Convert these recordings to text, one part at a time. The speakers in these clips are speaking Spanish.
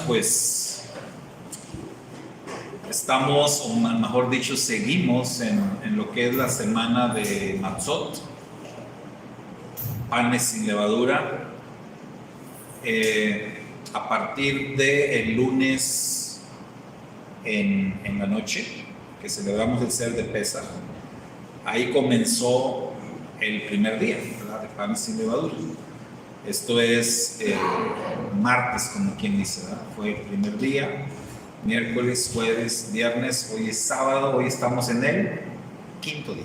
pues estamos, o mejor dicho, seguimos en lo que es la semana de Matzot, panes sin levadura. A partir del lunes en la noche, que celebramos el Seder de Pesaj, ahí comenzó el primer día, ¿verdad?, de panes sin levadura. Esto es martes, como quien dice, ¿verdad? Fue el primer día, miércoles, jueves, viernes, hoy es sábado, hoy estamos en el quinto día.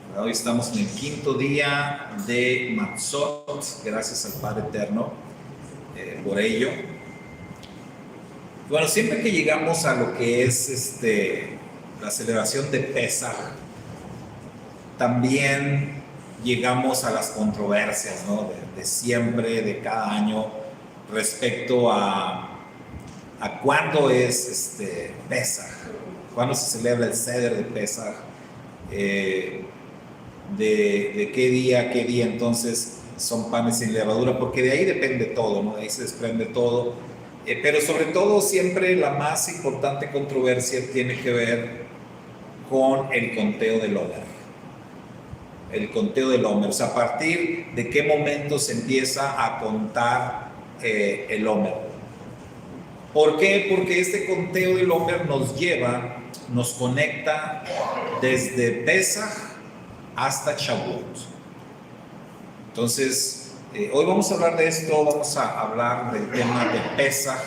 ¿Verdad? Hoy estamos en el quinto día de Matzot, gracias al Padre Eterno por ello. Bueno, siempre que llegamos a lo que es la celebración de Pesaj, también llegamos a las controversias, ¿no?, de siempre, de cada año, respecto a cuándo es Pesaj, cuándo se celebra el Seder de Pesaj, de qué día entonces son panes sin levadura, porque de ahí depende todo, ¿no?, de ahí se desprende todo. Pero sobre todo siempre la más importante controversia tiene que ver con el conteo del Omer. El conteo del Omer, o sea, a partir de qué momento se empieza a contar el Omer. ¿Por qué? Porque este conteo del Omer nos conecta desde Pesaj hasta Shavuot. Entonces, hoy vamos a hablar de esto, vamos a hablar del tema de Pesaj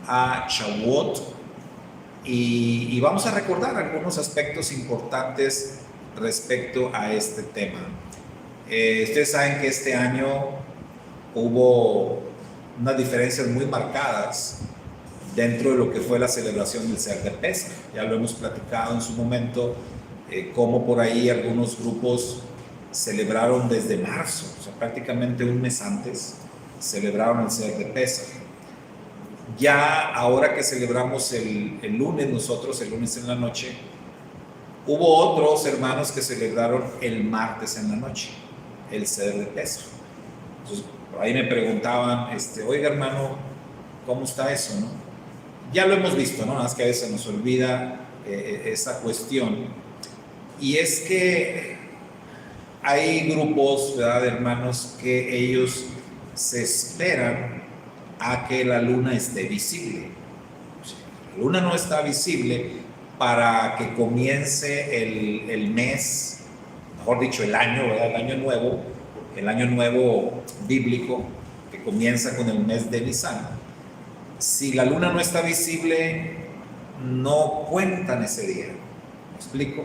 a Shavuot y vamos a recordar algunos aspectos importantes respecto a este tema. Ustedes saben que este año hubo unas diferencias muy marcadas dentro de lo que fue la celebración del Seder de Pesaj. Ya lo hemos platicado en su momento, cómo por ahí algunos grupos celebraron desde marzo, o sea, prácticamente un mes antes, celebraron el Seder de Pesaj. Ya ahora que celebramos el lunes, nosotros el lunes en la noche, hubo otros hermanos que celebraron el martes en la noche, el Seder de Pesaj. Entonces, por ahí me preguntaban, oiga hermano, ¿cómo está eso, no? Ya lo hemos visto, ¿no? Nada más que a veces nos olvida esa cuestión. Y es que hay grupos, ¿verdad?, de hermanos que ellos se esperan a que la luna esté visible. La luna no está visible para que comience el mes, mejor dicho, el año, ¿verdad?, el año nuevo bíblico, que comienza con el mes de Nisan. Si la luna no está visible, no cuentan ese día. ¿Me explico?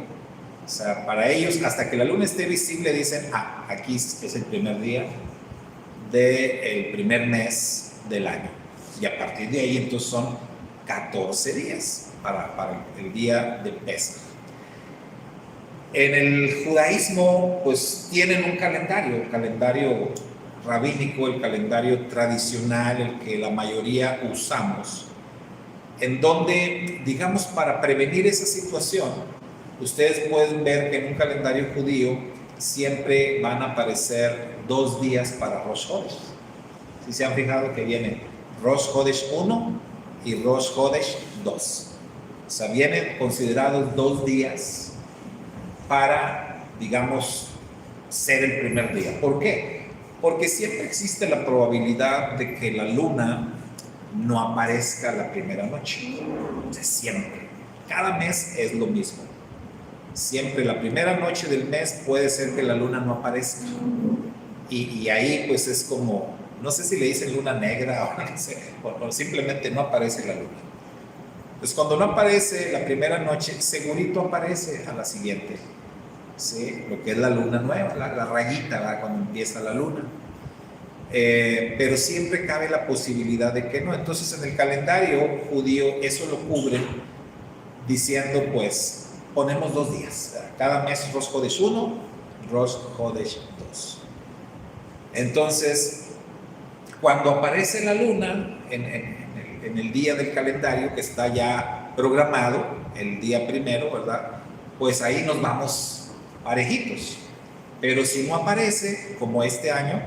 O sea, para ellos, hasta que la luna esté visible, dicen, aquí es el primer día del primer mes del año. Y a partir de ahí, entonces, son 14 días para el día de Pesaj. En el judaísmo, pues, tienen un calendario, el calendario rabínico, el calendario tradicional, el que la mayoría usamos, en donde, digamos, para prevenir esa situación, ustedes pueden ver que en un calendario judío siempre van a aparecer 2 días para Rosh Hodesh. Si se han fijado que viene Rosh Hodesh 1 y Rosh Hodesh 2. O sea, vienen considerados 2 días para, digamos, ser el primer día. ¿Por qué? Porque siempre existe la probabilidad de que la luna no aparezca la primera noche. O sea, siempre. Cada mes es lo mismo. Siempre la primera noche del mes puede ser que la luna no aparezca. Y ahí pues es como, no sé si le dicen luna negra o no sé, o simplemente no aparece la luna. Pues cuando no aparece la primera noche, segurito aparece a la siguiente. ¿Sí? Lo que es la luna nueva, la rayita, ¿verdad?, cuando empieza la luna. Pero siempre cabe la posibilidad de que no. Entonces en el calendario judío eso lo cubren diciendo, pues, ponemos 2 días. Cada mes Rosh Hodesh 1, Rosh Hodesh 2. Entonces, cuando aparece la luna en el día del calendario que está ya programado, el día primero, ¿verdad?, pues ahí nos vamos parejitos. Pero si no aparece, como este año,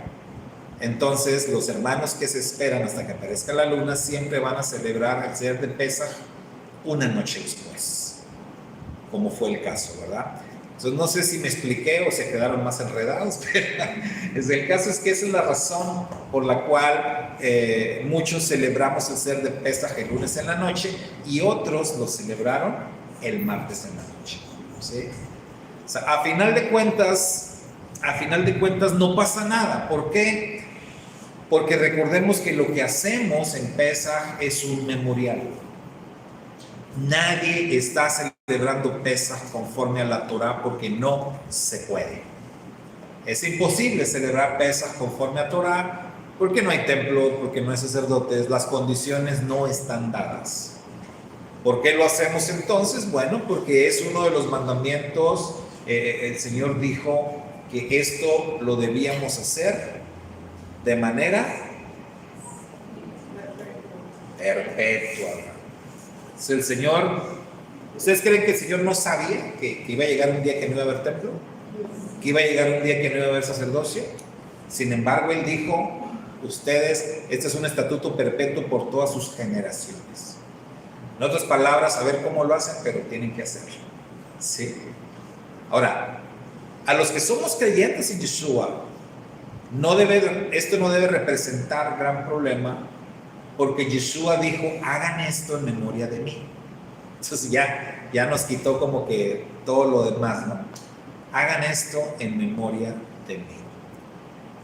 Entonces, los hermanos que se esperan hasta que aparezca la luna siempre van a celebrar el Seder de Pesaj una noche después, como fue el caso, ¿verdad? Entonces, no sé si me expliqué o se quedaron más enredados, pero el caso es que esa es la razón por la cual muchos celebramos el Seder de Pesaj el lunes en la noche y otros lo celebraron el martes en la noche, ¿sí? O sea, a final de cuentas no pasa nada. ¿Por qué? Porque recordemos que lo que hacemos en Pesaj es un memorial. Nadie está celebrando Pesaj conforme a la Torah porque no se puede. Es imposible celebrar Pesaj conforme a Torah porque no hay templo, porque no hay sacerdotes, las condiciones no están dadas. ¿Por qué lo hacemos entonces? Bueno, porque es uno de los mandamientos. El Señor dijo que esto lo debíamos hacer de manera perpetua. Entonces el Señor, ¿ustedes creen que el Señor no sabía que iba a llegar un día que no iba a haber templo? ¿Que iba a llegar un día que no iba a haber sacerdocio? Sin embargo, Él dijo, ustedes, este es un estatuto perpetuo por todas sus generaciones. En otras palabras, a ver cómo lo hacen, pero tienen que hacerlo, ¿sí? Ahora, a los que somos creyentes en Yeshua, esto no debe representar gran problema, porque Yeshua dijo, hagan esto en memoria de mí. Entonces ya nos quitó como que todo lo demás, ¿no? Hagan esto en memoria de mí.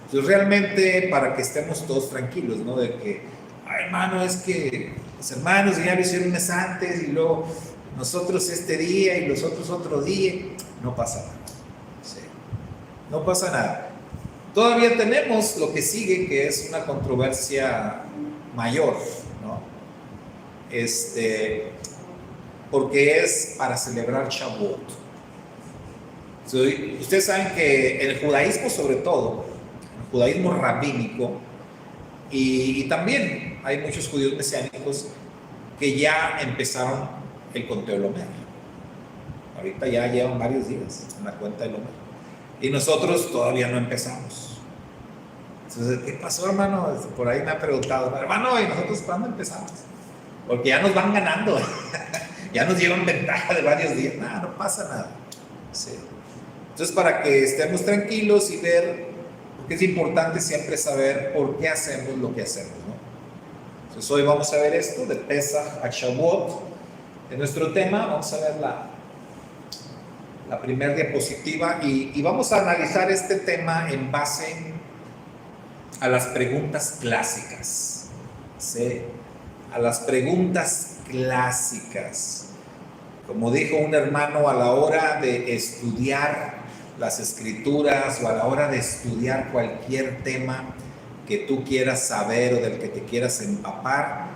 Entonces realmente para que estemos todos tranquilos, ¿no? De que, ay, hermano, es que los hermanos ya lo hicieron un mes antes y luego nosotros este día y los otros otro día, no pasa nada. Sí. No pasa nada. Todavía tenemos lo que sigue, que es una controversia mayor, ¿no? Porque es para celebrar Shavuot. Ustedes saben que el judaísmo, sobre todo, el judaísmo rabínico, y también hay muchos judíos mesiánicos que ya empezaron el conteo del Omer. Ahorita ya llevan varios días en la cuenta del Omer. Y nosotros todavía no empezamos. Entonces, ¿qué pasó, hermano? Por ahí me ha preguntado, hermano, ¿y nosotros cuándo empezamos? Porque ya nos van ganando, ya nos llevan ventaja de varios días. Nada, no pasa nada. Sí. Entonces, para que estemos tranquilos y ver, porque es importante siempre saber por qué hacemos lo que hacemos, ¿no? Entonces, hoy vamos a ver esto, de Pesaj a Shavuot. En nuestro tema, vamos a ver la primera diapositiva y vamos a analizar este tema en base a las preguntas clásicas, ¿sí? A las preguntas clásicas. Como dijo un hermano, a la hora de estudiar las escrituras o a la hora de estudiar cualquier tema que tú quieras saber o del que te quieras empapar,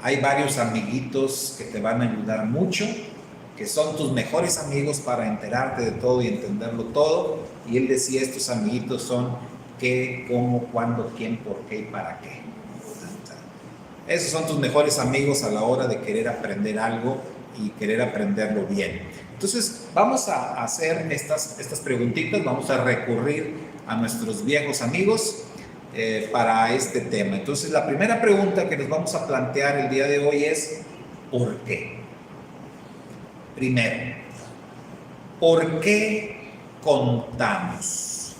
hay varios amiguitos que te van a ayudar mucho, que son tus mejores amigos para enterarte de todo y entenderlo todo. Y él decía, estos amiguitos son qué, cómo, cuándo, quién, por qué y para qué. Esos son tus mejores amigos a la hora de querer aprender algo y querer aprenderlo bien. Entonces, vamos a hacer estas preguntitas, vamos a recurrir a nuestros viejos amigos para este tema. Entonces, la primera pregunta que nos vamos a plantear el día de hoy es, ¿por qué? Primero, ¿por qué contamos?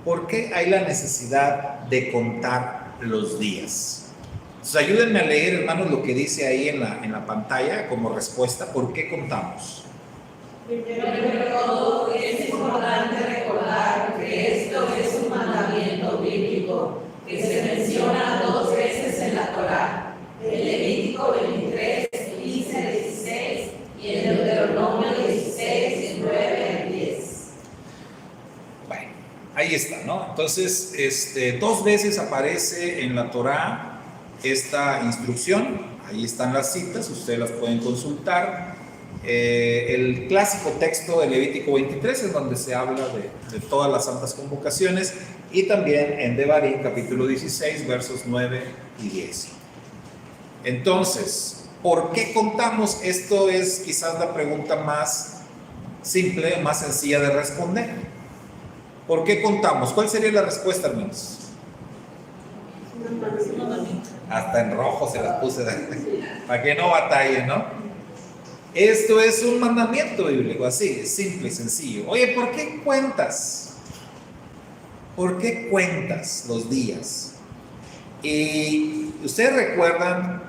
¿Por qué hay la necesidad de contar los días? Entonces, ayúdenme a leer, hermanos, lo que dice ahí en la pantalla como respuesta. ¿Por qué contamos? Primero de todo, es importante recordar que esto es un mandamiento bíblico que se menciona 2 veces en la Torá, en Levítico 23, 15, 16 y en Deuteronomio 16, 9 al 10. Bueno, ahí está, ¿no? Entonces, 2 veces aparece en la Torá esta instrucción. Ahí están las citas, ustedes las pueden consultar. El clásico texto de Levítico 23 es donde se habla de todas las santas convocaciones, y también en Devarim capítulo 16 versos 9 y 10. Entonces, ¿por qué contamos? Esto es quizás la pregunta más simple, más sencilla de responder. ¿Por qué contamos? ¿Cuál sería la respuesta, hermanos? Hasta en rojo se las puse para que no batallen, ¿no? Esto es un mandamiento bíblico, así, simple y sencillo. Oye, ¿por qué cuentas? ¿Por qué cuentas los días? Y ustedes recuerdan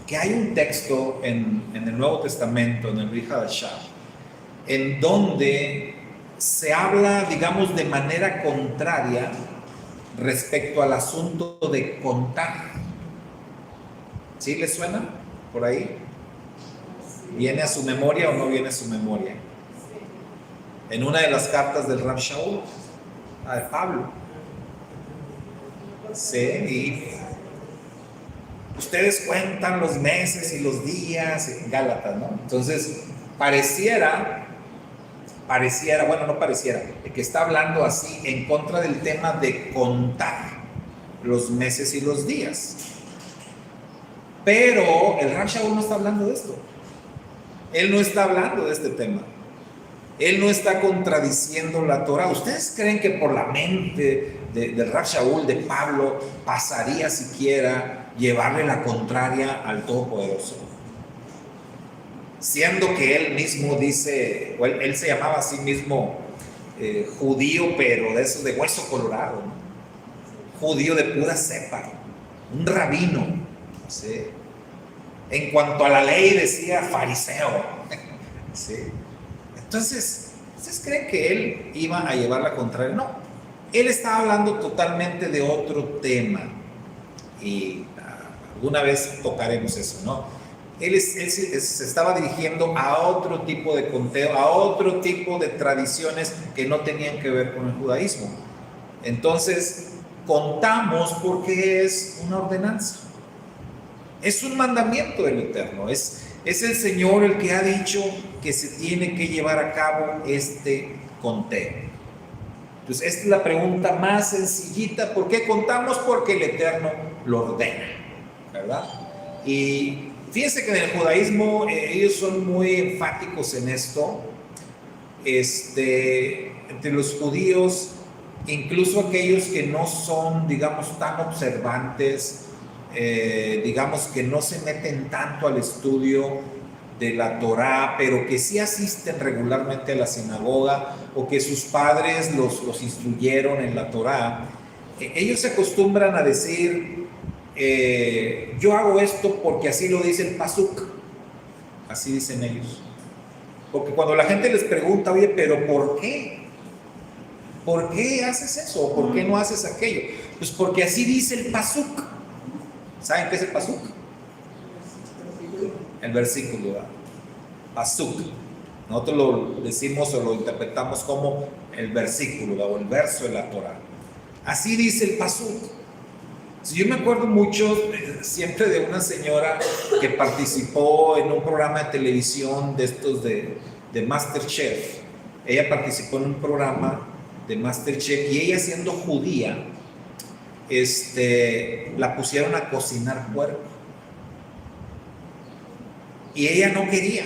que hay un texto en el Nuevo Testamento, en el Brit Hadashah, en donde se habla, digamos, de manera contraria respecto al asunto de contar. ¿Sí les suena por ahí? ¿Viene a su memoria o no viene a su memoria? En una de las cartas del Rav Shaul, de Pablo. Sí, y ustedes cuentan los meses y los días en Gálatas, ¿no? Entonces, pareciera, bueno, no pareciera, que está hablando así en contra del tema de contar los meses y los días. Pero el Rav Shaul no está hablando de esto. Él no está hablando de este tema. Él no está contradiciendo la Torah. ¿Ustedes creen que por la mente del Rav Shaul, de Pablo, pasaría siquiera llevarle la contraria al Todopoderoso? Siendo que él mismo dice, o él se llamaba a sí mismo judío, pero de esos de hueso colorado, ¿no? Judío de pura cepa, un rabino, ¿sí? En cuanto a la ley decía fariseo, ¿sí? Entonces, ¿ustedes creen que él iba a llevar la contraria? No, él estaba hablando totalmente de otro tema y alguna vez tocaremos eso, ¿no? Él se estaba dirigiendo a otro tipo de conteo, a otro tipo de tradiciones que no tenían que ver con el judaísmo. Entonces, contamos porque es una ordenanza. Es un mandamiento del Eterno, es el Señor el que ha dicho que se tiene que llevar a cabo este conteo. Entonces, esta es la pregunta más sencillita. ¿Por qué contamos? Porque el Eterno lo ordena, ¿verdad? Y fíjense que en el judaísmo ellos son muy enfáticos en esto. Entre los judíos, incluso aquellos que no son, digamos, tan observantes, digamos que no se meten tanto al estudio de la Torá, pero que sí asisten regularmente a la sinagoga o que sus padres los instruyeron en la Torá, ellos se acostumbran a decir, yo hago esto porque así lo dice el Pasuk, así dicen ellos. Porque cuando la gente les pregunta, oye, pero ¿por qué? ¿Por qué haces eso? ¿Por qué no haces aquello? Pues porque así dice el Pasuk. ¿Saben qué es el Pasuk? El versículo, ¿verdad? Pasuk. Nosotros lo decimos o lo interpretamos como el versículo, ¿verdad? O el verso de la Torah. Así dice el Pasuk. Yo me acuerdo mucho siempre de una señora que participó en un programa de televisión de estos de MasterChef. Ella participó en un programa de MasterChef y ella, siendo judía, la pusieron a cocinar puerco y ella no quería,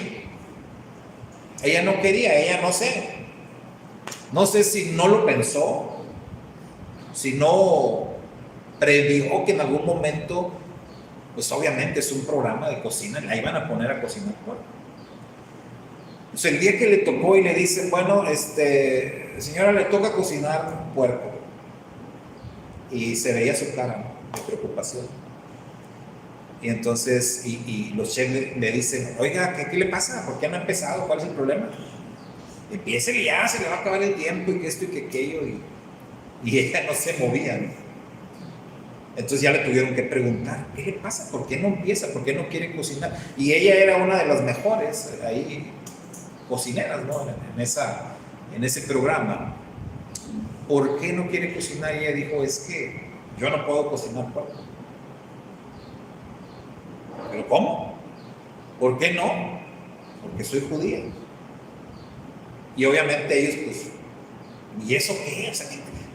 no sé si no lo pensó, si no previó que en algún momento, pues obviamente es un programa de cocina, la iban a poner a cocinar puerco. Pues el día que le tocó y le dicen, bueno, señora, le toca cocinar puerco, y se veía su cara, ¿no?, de preocupación. Y entonces, y los chefs le dicen, oiga, ¿qué le pasa? ¿Por qué no ha empezado? ¿Cuál es el problema? Empiece ya, se le va a acabar el tiempo y que esto y que aquello. Y ella no se movía, ¿no? Entonces ya le tuvieron que preguntar, ¿qué le pasa? ¿Por qué no empieza? ¿Por qué no quiere cocinar? Y ella era una de las mejores ahí cocineras, ¿no?, en ese programa. ¿Por qué no quiere cocinar? Y ella dijo, es que yo no puedo cocinar puerco. ¿Pero cómo? ¿Por qué no? Porque soy judía. Y obviamente ellos, pues, ¿y eso qué? O sea,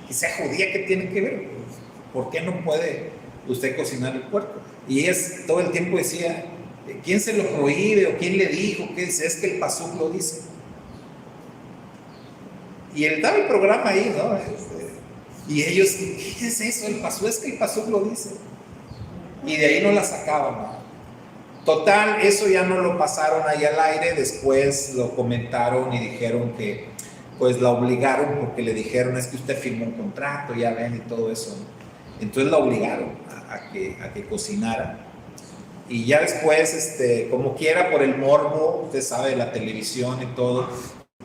que sea judía, ¿qué tiene que ver? Pues, ¿por qué no puede usted cocinar el puerco? Y ella todo el tiempo decía, ¿quién se lo prohíbe? ¿O quién le dijo? ¿Qué dice? Es que el Pasuk lo dice. Y él daba el programa ahí, ¿no? Y ellos, ¿qué es eso? El pasú, es que el pasú lo dice. Y de ahí no la sacaban, ¿no? Total, eso ya no lo pasaron ahí al aire, después lo comentaron y dijeron que pues la obligaron porque le dijeron, es que usted firmó un contrato, ya ven, y todo eso. Entonces la obligaron a que cocinara. Y ya después, como quiera, por el morbo, usted sabe, la televisión y todo,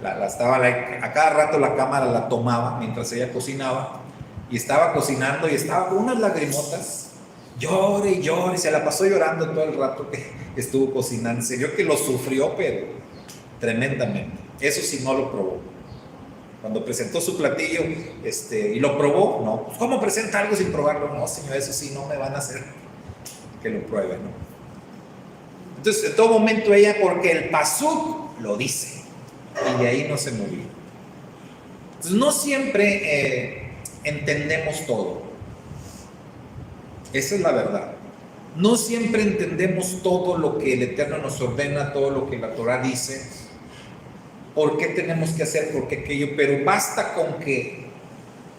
a cada rato la cámara la tomaba mientras ella cocinaba, y estaba cocinando y estaba con unas lagrimotas, llore y llore, se la pasó llorando todo el rato que estuvo cocinando. Se vio que lo sufrió, pero tremendamente. Eso sí, no lo probó. Cuando presentó su platillo, y lo probó, no, pues ¿cómo presenta algo sin probarlo? No, señor, eso sí, no me van a hacer que lo pruebe, ¿no? Entonces, en todo momento ella, porque el pasuk lo dice, y de ahí no se movió. Entonces, no siempre entendemos todo. Esa es la verdad. No siempre entendemos todo lo que el Eterno nos ordena, todo lo que la Torah dice, por qué tenemos que hacer, por qué aquello, pero basta con que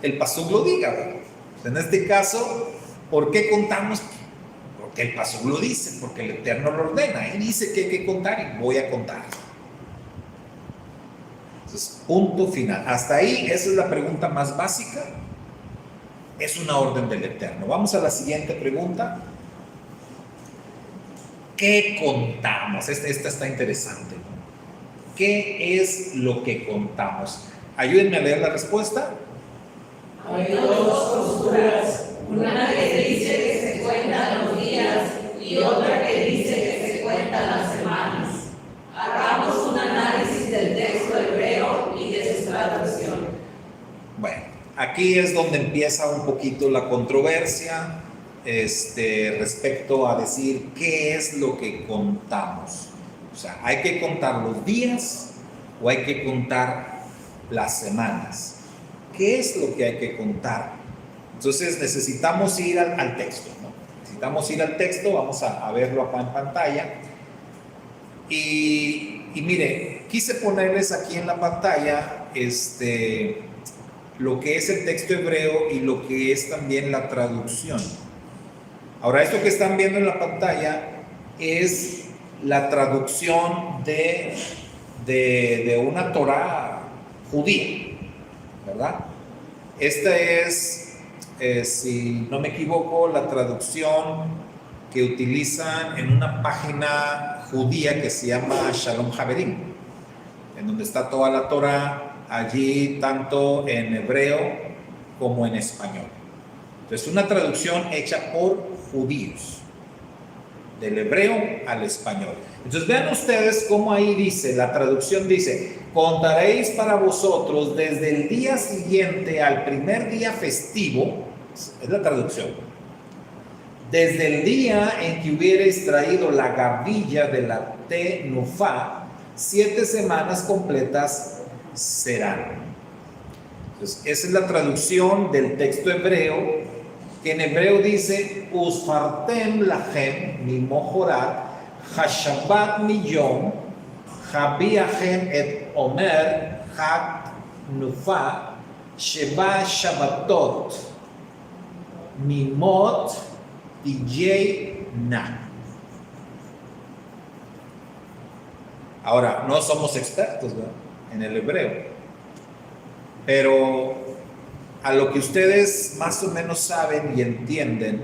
el pasuk lo diga, ¿verdad? En este caso, ¿por qué contamos? Porque el pasuk lo dice, porque el Eterno lo ordena, y dice que hay que contar y voy a contar. Entonces, punto final. Hasta ahí, esa es la pregunta más básica. Es una orden del Eterno. Vamos a la siguiente pregunta. ¿Qué contamos? Esta está interesante. ¿Qué es lo que contamos? Ayúdenme a leer la respuesta. Hay dos posturas, una que dice que se cuentan los días y otra que dice que se cuentan las semanas. Hagamos un análisis del texto hebreo y de su traducción. Bueno, aquí es donde empieza un poquito la controversia respecto a decir qué es lo que contamos. O sea, ¿hay que contar los días o hay que contar las semanas? ¿Qué es lo que hay que contar? Entonces necesitamos ir al texto, ¿no? Necesitamos ir al texto, vamos a verlo acá en pantalla. Y mire, quise ponerles aquí en la pantalla lo que es el texto hebreo y lo que es también la traducción. Ahora, esto que están viendo en la pantalla es la traducción de una Torah judía, ¿verdad? Esta es, si no me equivoco, la traducción que utilizan en una página judía que se llama Shalom Haverim, en donde está toda la Torah, allí tanto en hebreo como en español. Entonces, una traducción hecha por judíos, del hebreo al español. Entonces vean ustedes cómo ahí dice, la traducción dice: contaréis para vosotros desde el día siguiente al primer día festivo, es la traducción, desde el día en que hubierais traído la gavilla de la tenufá, 7 semanas completas serán. Entonces esa es la traducción del texto hebreo, que en hebreo dice: Usfartem lachem mimojorat hashabat miyom habiachem et omer hak nufa sheba shabatot mimot tijei na. Ahora, no somos expertos, ¿verdad?, en el hebreo, pero a lo que ustedes más o menos saben y entienden,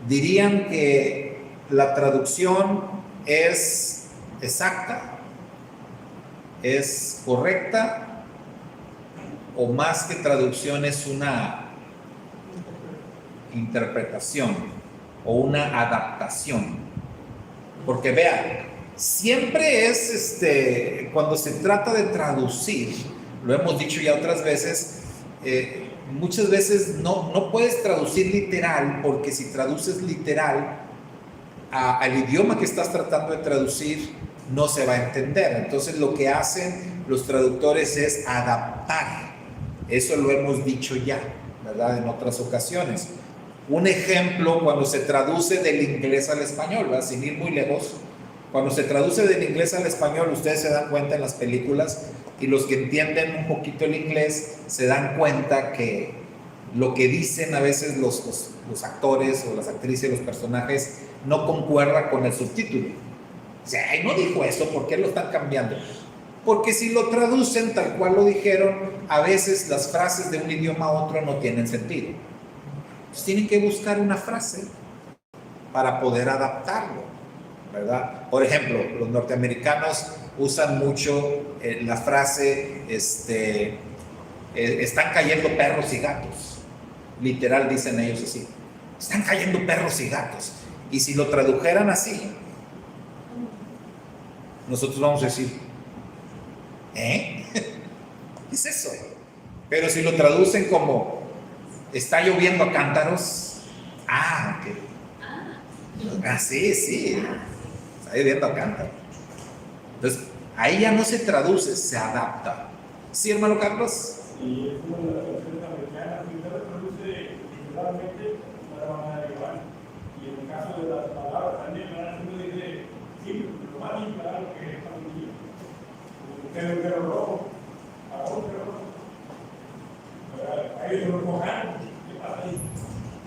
dirían que la traducción es exacta, es correcta, o más que traducción es una interpretación o una adaptación. Porque vean, siempre es cuando se trata de traducir, lo hemos dicho ya otras veces, muchas veces no puedes traducir literal, porque si traduces literal al idioma que estás tratando de traducir, no se va a entender. Entonces lo que hacen los traductores es adaptar. Eso lo hemos dicho ya, ¿verdad?, en otras ocasiones. Un ejemplo, cuando se traduce del inglés al español, ¿verdad?, sin ir muy lejos, cuando se traduce del inglés al español, ustedes se dan cuenta en las películas, y los que entienden un poquito el inglés se dan cuenta que lo que dicen a veces los actores o las actrices, los personajes, no concuerda con el subtítulo. O sea, ay, no dijo eso, ¿por qué lo están cambiando? Porque si lo traducen tal cual lo dijeron, a veces las frases de un idioma a otro no tienen sentido. Entonces tienen que buscar una frase para poder adaptarlo, ¿verdad? Por ejemplo, los norteamericanos usan mucho la frase, están cayendo perros y gatos. Literal dicen ellos así, están cayendo perros y gatos. Y si lo tradujeran así, nosotros vamos a decir, ¿qué es eso? Pero si lo traducen como, está lloviendo a cántaros, ok. Sí, está lloviendo a cántaros. Entonces, ahí ya no se traduce, se adapta. ¿Sí, hermano Carlos? Y es una de las versiones americanas que se traduce literalmente para manera igual. Y en el caso de las palabras también, uno dice, sí, lo más claro que es para un niño. Usted es perro rojo, a otro perro rojo. Ahí se lo cojan, ¿qué pasa ahí?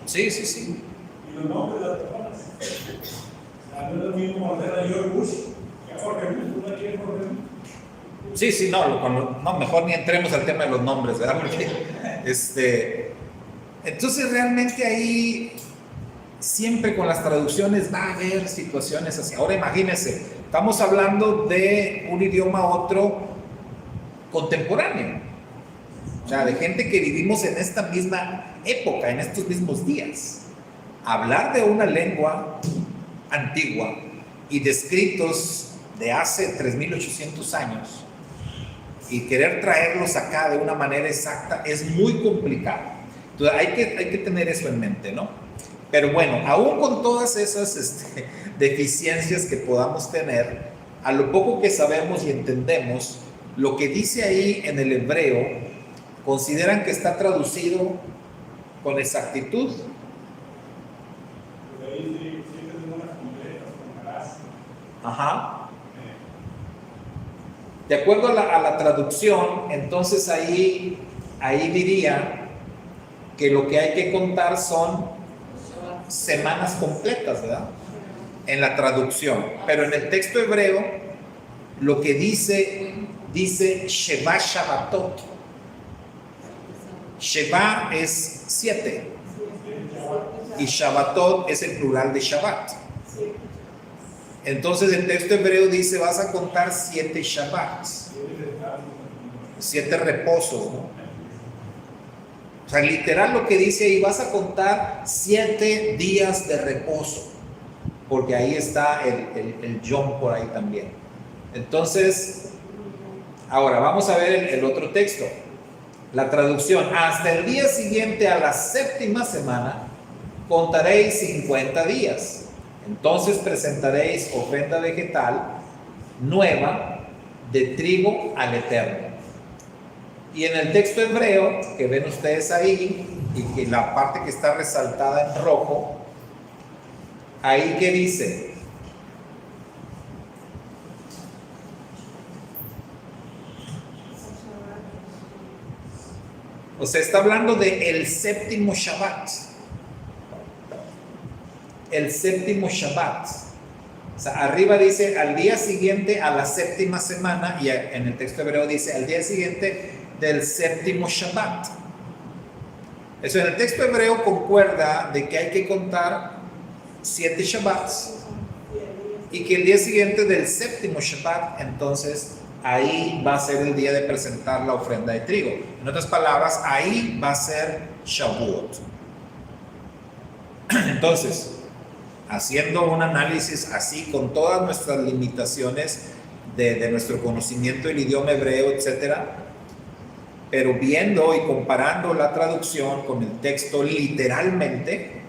Sí. Y los nombres de las personas. No es lo mismo hacer a George Bush que a Jorge Bush, ¿no quiere Jorge Bush? Sí, no, mejor ni entremos al tema de los nombres, ¿verdad? Porque, entonces realmente ahí, siempre con las traducciones va a haber situaciones así. Ahora imagínense, estamos hablando de un idioma a otro contemporáneo. O sea, de gente que vivimos en esta misma época, en estos mismos días. Hablar de una lengua antigua y de escritos de hace 3,800 años y querer traerlos acá de una manera exacta es muy complicado. Entonces hay que tener eso en mente, ¿no? Pero bueno, aún con todas esas deficiencias que podamos tener, a lo poco que sabemos y entendemos, lo que dice ahí en el hebreo, ¿consideran que está traducido con exactitud? Pues ahí sí, siempre tenemos las completas, con caras. Ajá. De acuerdo a la traducción, entonces ahí diría que lo que hay que contar son semanas completas, ¿verdad? En la traducción. Pero en el texto hebreo, lo que dice Sheva Shabbatot. Sheva es 7. Y Shabbatot es el plural de Shabbat. Entonces el texto hebreo dice, vas a contar 7 Shabbats, 7 reposos, ¿no? O sea, literal lo que dice ahí, vas a contar 7 días de reposo, porque ahí está el Yom por ahí también. Entonces, ahora vamos a ver el otro texto, la traducción. Hasta el día siguiente a la 7ª semana, contaréis 50 días. Entonces presentaréis ofrenda vegetal nueva de trigo al Eterno. Y en el texto hebreo que ven ustedes ahí, y que la parte que está resaltada en rojo, ahí que dice, o sea, está hablando de el 7º Shabbat. El 7º Shabbat. O sea, arriba dice al día siguiente a la 7ª semana, y en el texto hebreo dice al día siguiente del 7º Shabbat. Eso en el texto hebreo concuerda de que hay que contar 7 Shabbats y que el día siguiente del 7º Shabbat, entonces ahí va a ser el día de presentar la ofrenda de trigo. En otras palabras, ahí va a ser Shavuot. Entonces, haciendo un análisis así con todas nuestras limitaciones de nuestro conocimiento del idioma hebreo, etcétera, pero viendo y comparando la traducción con el texto literalmente,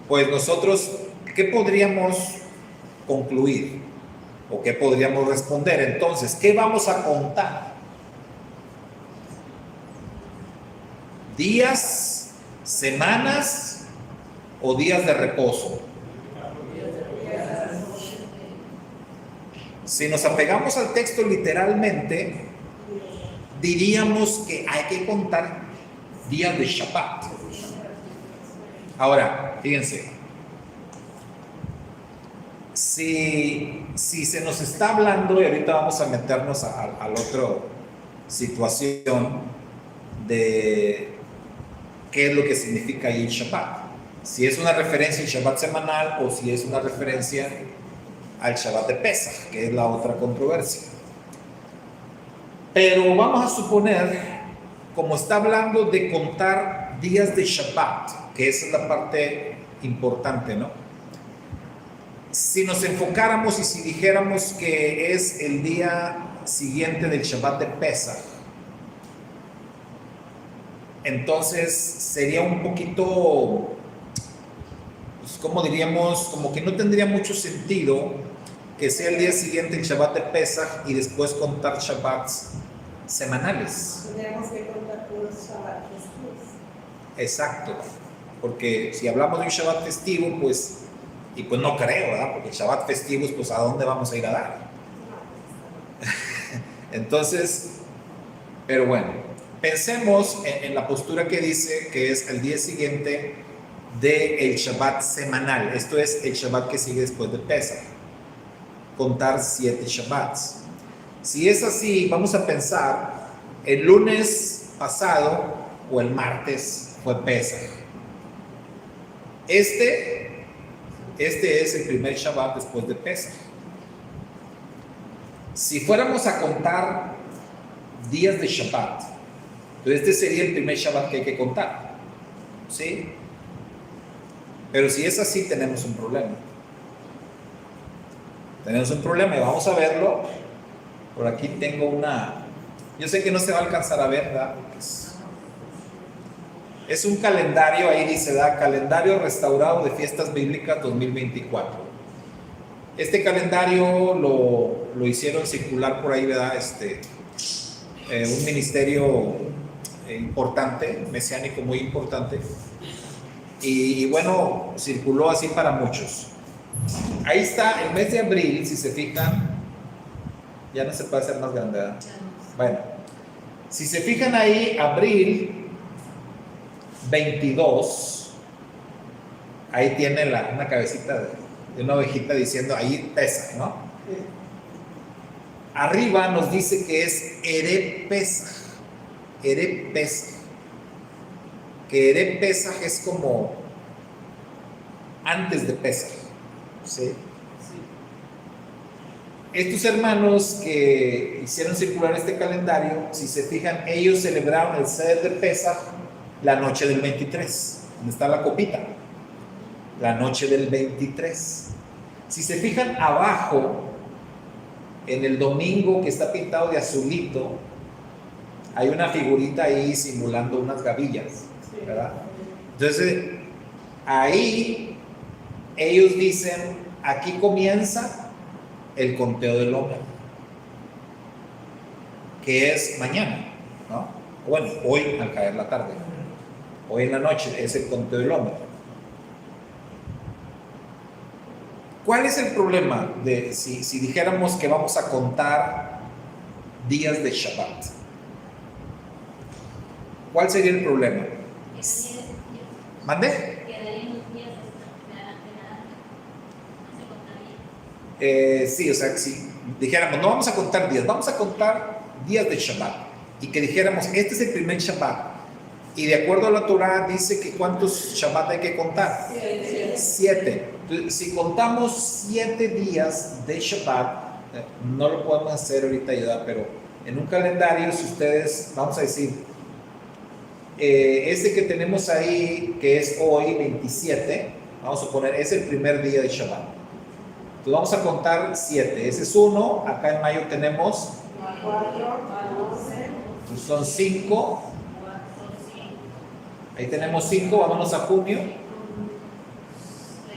pues nosotros, ¿qué podríamos concluir? ¿O qué podríamos responder? Entonces, ¿qué vamos a contar? ¿Días, semanas o días de reposo? Si nos apegamos al texto literalmente, diríamos que hay que contar días de Shabbat. Ahora, fíjense, si se nos está hablando, y ahorita vamos a meternos a la otra situación de qué es lo que significa ahí el Shabbat. Si es una referencia al Shabbat semanal o si es una referencia al Shabbat de Pesach, que es la otra controversia. Pero vamos a suponer, como está hablando de contar días de Shabbat, que esa es la parte importante, ¿no? Si nos enfocáramos y si dijéramos que es el día siguiente del Shabbat de Pesach, entonces sería un poquito, pues, como diríamos, como que no tendría mucho sentido que sea el día siguiente el Shabbat de Pesach y después contar Shabbats semanales. Tenemos que contar con los Shabbat festivos. Exacto, porque si hablamos de un Shabbat festivo, pues, y pues no creo, ¿verdad? Porque el Shabbat festivo, pues, ¿a dónde vamos a ir a dar? Entonces, pero bueno, pensemos en la postura que dice que es el día siguiente del Shabbat semanal. Esto es el Shabbat que sigue después de Pesach. Contar 7 Shabbats. Si es así, vamos a pensar, el lunes pasado o el martes fue Pesach. Este es el primer Shabbat después de Pesach. Si fuéramos a contar días de Shabbat, entonces este sería el primer Shabbat que hay que contar, ¿sí? Pero si es así, tenemos un problema. Tenemos un problema y vamos a verlo. Por aquí tengo una... Yo sé que no se va a alcanzar a ver, ¿verdad? Porque es un calendario, ahí dice, ¿verdad? Calendario restaurado de fiestas bíblicas 2024. Este calendario lo hicieron circular por ahí, ¿verdad? Un ministerio importante, mesiánico muy importante. Y bueno, circuló así para muchos. Ahí está, el mes de abril, si se fijan, ya no se puede hacer más grande, ¿verdad? Bueno, si se fijan ahí, abril 22, ahí tiene una cabecita de una ovejita diciendo, ahí Pesach, ¿no? Arriba nos dice que es Erev Pesach, Erev Pesach, que Erev Pesach es como antes de Pesach, ¿sí? Estos hermanos que hicieron circular este calendario, si se fijan, ellos celebraron el Seder de Pesach la noche del 23, donde está la copita, la noche del 23. Si se fijan abajo, en el domingo que está pintado de azulito, hay una figurita ahí simulando unas gavillas, ¿verdad? Entonces, ahí ellos dicen, aquí comienza el conteo del hombre, que es mañana, ¿no? Bueno, hoy al caer la tarde, hoy en la noche es el conteo del hombre. ¿Cuál es el problema de si dijéramos que vamos a contar días de Shabbat? ¿Cuál sería el problema? ¿Mande? Sí, o sea, si dijéramos, no vamos a contar días, vamos a contar días de Shabbat, y que dijéramos, este es el primer Shabbat, y de acuerdo a la Torah dice que ¿cuántos Shabbat hay que contar? 7. Entonces, si contamos 7 días de Shabbat, no lo podemos hacer ahorita ya, pero en un calendario, si ustedes, vamos a decir, este que tenemos ahí, que es hoy, 27, vamos a poner, es el primer día de Shabbat. Entonces vamos a contar 7, ese es 1, acá en mayo tenemos 4, son 5, ahí tenemos 5, vámonos a junio,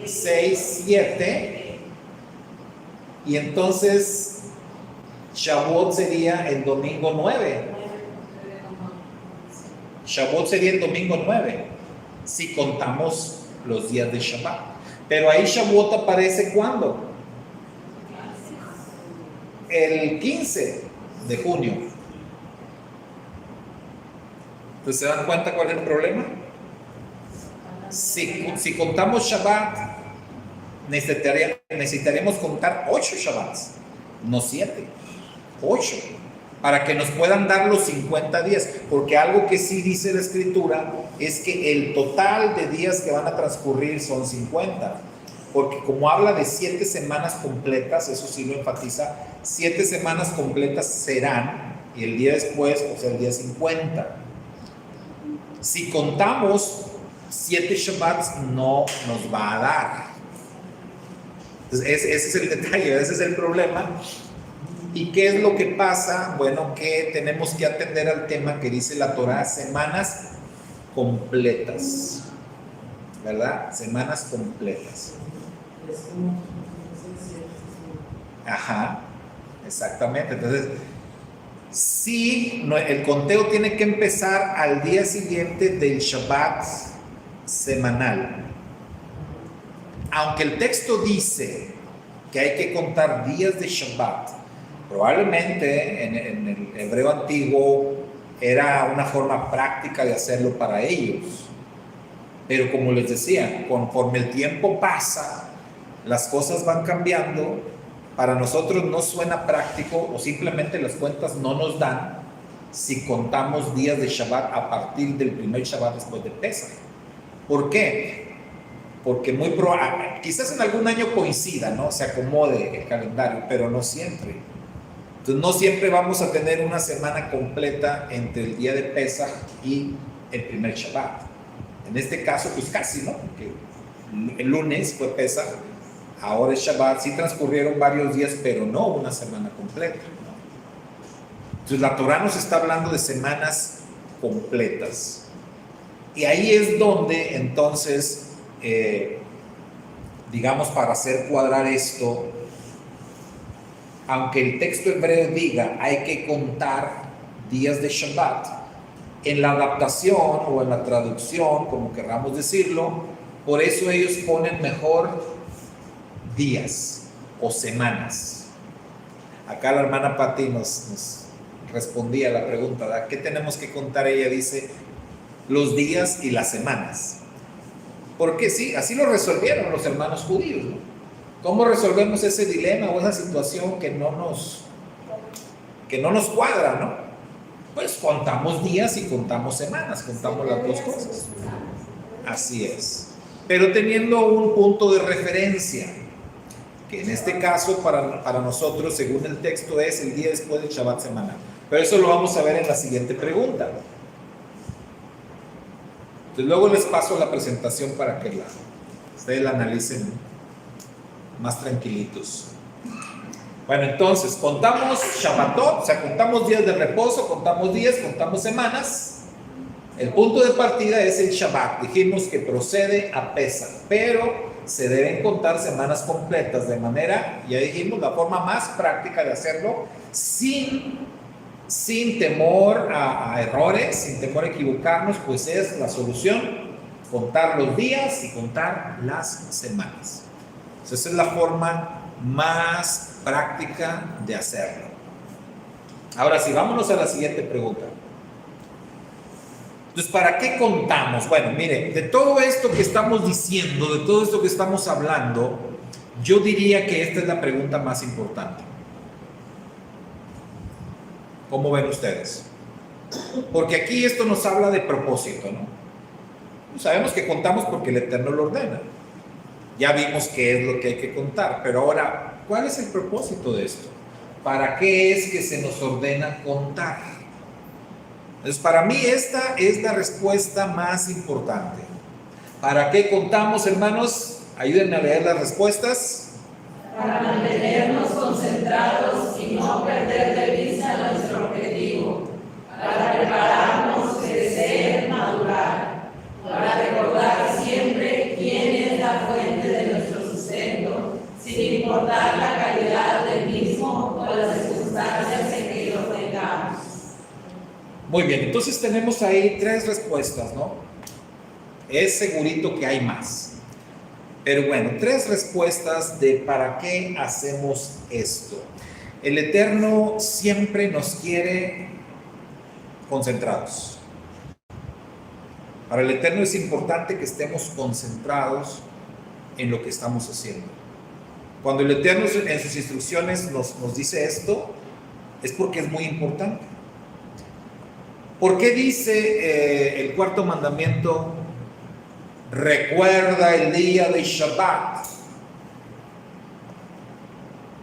6, 7, y entonces Shavuot sería el domingo 9. Shavuot sería el domingo 9, si contamos los días de Shabbat. Pero ahí Shavuot aparece ¿cuándo? El 15 de junio. Entonces, ¿se dan cuenta cuál es el problema? Si contamos Shabbat, necesitaríamos contar 8 Shabbats, no 7, 8, para que nos puedan dar los 50 días, porque algo que sí dice la Escritura es que el total de días que van a transcurrir son 50, porque como habla de 7 semanas completas, eso sí lo enfatiza, 7 semanas completas serán, y el día después, o sea, el día 50. Si contamos 7 Shabbats, no nos va a dar. Entonces, ese es el detalle, ese es el problema. ¿Y qué es lo que pasa? Bueno, que tenemos que atender al tema que dice la Torá, semanas completas, ¿verdad? Semanas completas. Ajá, exactamente. Entonces, sí, el conteo tiene que empezar al día siguiente del Shabbat semanal. Aunque el texto dice que hay que contar días de Shabbat, probablemente en el hebreo antiguo era una forma práctica de hacerlo para ellos. Pero como les decía, conforme el tiempo pasa, las cosas van cambiando. Para nosotros no suena práctico o simplemente las cuentas no nos dan si contamos días de Shabbat a partir del primer Shabbat después de Pesach. ¿Por qué? Porque quizás en algún año coincida, ¿no? Se acomode el calendario, pero no siempre. Entonces no siempre vamos a tener una semana completa entre el día de Pesach y el primer Shabbat. En este caso, pues casi, ¿no? Porque el lunes fue Pesach, ahora es Shabbat, sí transcurrieron varios días, pero no una semana completa, ¿no? Entonces la Torá nos está hablando de semanas completas. Y ahí es donde entonces, digamos, para hacer cuadrar esto, aunque el texto hebreo diga hay que contar días de Shabbat, en la adaptación o en la traducción, como querramos decirlo, por eso ellos ponen mejor días o semanas. Acá la hermana Pati nos respondía a la pregunta, ¿verdad? ¿Qué tenemos que contar? Ella dice los días y las semanas, porque sí, así lo resolvieron los hermanos judíos, ¿no? ¿Cómo resolvemos ese dilema o esa situación que no nos cuadra, ¿no? Pues contamos días y contamos semanas, contamos las dos cosas. Así es, pero teniendo un punto de referencia, que en este caso para nosotros, según el texto, es el día después del Shabbat semanal. Pero eso lo vamos a ver en la siguiente pregunta. Entonces luego les paso la presentación para que ustedes la analicen más tranquilitos. Bueno, entonces contamos Shabbatot, o sea, contamos días de reposo, contamos días, contamos semanas. El punto de partida es el Shabbat. Dijimos que procede a Pesach, pero se deben contar semanas completas, de manera, ya dijimos, la forma más práctica de hacerlo, sin temor a errores, sin temor a equivocarnos, pues es la solución, contar los días y contar las semanas. Entonces, esa es la forma más práctica de hacerlo. Ahora sí, vámonos a la siguiente pregunta. Entonces, ¿para qué contamos? Bueno, mire, de todo esto que estamos diciendo, de todo esto que estamos hablando, yo diría que esta es la pregunta más importante. ¿Cómo ven ustedes? Porque aquí esto nos habla de propósito, ¿no? Sabemos que contamos porque el Eterno lo ordena. Ya vimos qué es lo que hay que contar, pero ahora, ¿cuál es el propósito de esto? ¿Para qué es que se nos ordena contar? Entonces, para mí esta es la respuesta más importante. ¿Para qué contamos, hermanos? Ayúdenme a leer las respuestas. Para mantenernos concentrados y no perder de vista nuestro objetivo, para prepararnos, crecer, madurar, para recordar siempre quién es la fuente de nuestro sustento, sin importar la calidad del mismo o las circunstancias en que lo tengamos. Muy bien, entonces tenemos ahí 3 respuestas, ¿no? Es segurito que hay más. Pero bueno, 3 respuestas de para qué hacemos esto. El Eterno siempre nos quiere concentrados. Para el Eterno es importante que estemos concentrados en lo que estamos haciendo. Cuando el Eterno en sus instrucciones nos dice esto, es porque es muy importante. ¿Por qué dice el cuarto mandamiento, recuerda el día de Shabbat?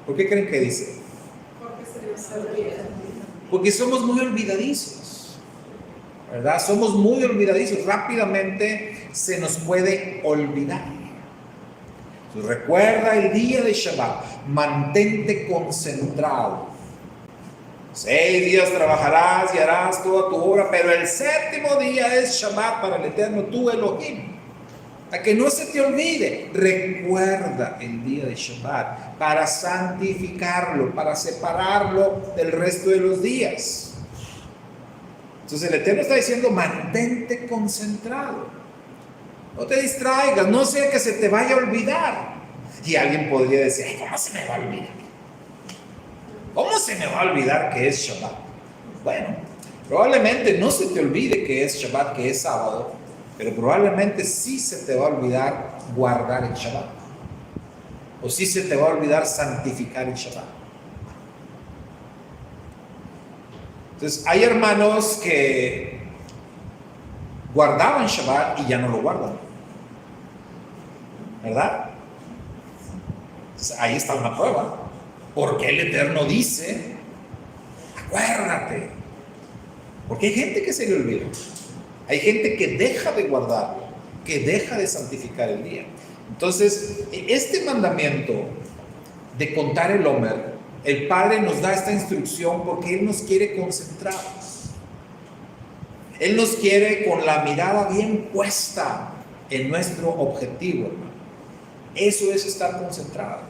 ¿Por qué creen que dice? Porque somos muy olvidadizos, ¿verdad? Somos muy olvidadizos. Rápidamente se nos puede olvidar. Entonces, recuerda el día de Shabbat. Mantente concentrado. 6 días trabajarás y harás toda tu obra, pero el 7º día es Shabbat para el Eterno, tu Elohim. A que no se te olvide, recuerda el día de Shabbat para santificarlo, para separarlo del resto de los días. Entonces el Eterno está diciendo, mantente concentrado. No te distraigas, no sea que se te vaya a olvidar. Y alguien podría decir, ¿cómo se me va a olvidar? ¿Cómo se me va a olvidar que es Shabbat? Bueno, probablemente no se te olvide que es Shabbat, que es sábado, pero probablemente sí se te va a olvidar guardar el Shabbat. O sí se te va a olvidar santificar el Shabbat. Entonces, hay hermanos que guardaban Shabbat y ya no lo guardan. ¿Verdad? Entonces, ahí está una prueba. Porque el Eterno dice, acuérdate. Porque hay gente que se le olvida. Hay gente que deja de guardarlo, que deja de santificar el día. Entonces, este mandamiento de contar el Omer, el Padre nos da esta instrucción porque Él nos quiere concentrados. Él nos quiere con la mirada bien puesta en nuestro objetivo, hermano. Eso es estar concentrado.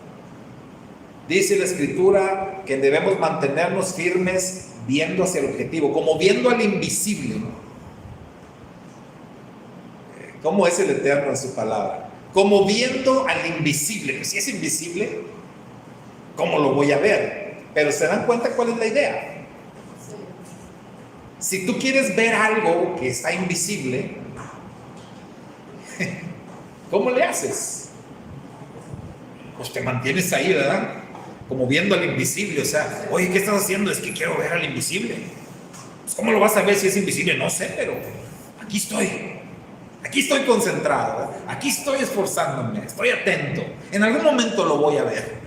Dice la Escritura que debemos mantenernos firmes viendo hacia el objetivo, como viendo al invisible. ¿Cómo es el Eterno en su palabra? Como viendo al invisible. Pues si es invisible, ¿cómo lo voy a ver? Pero ¿se dan cuenta cuál es la idea? Si tú quieres ver algo que está invisible, ¿cómo le haces? Pues te mantienes ahí, ¿verdad? Como viendo al invisible. O sea, oye, ¿qué estás haciendo? Es que quiero ver al invisible. Pues ¿cómo lo vas a ver si es invisible? No sé, pero aquí estoy. Aquí estoy concentrado, ¿verdad? Aquí estoy esforzándome, estoy atento. En algún momento lo voy a ver.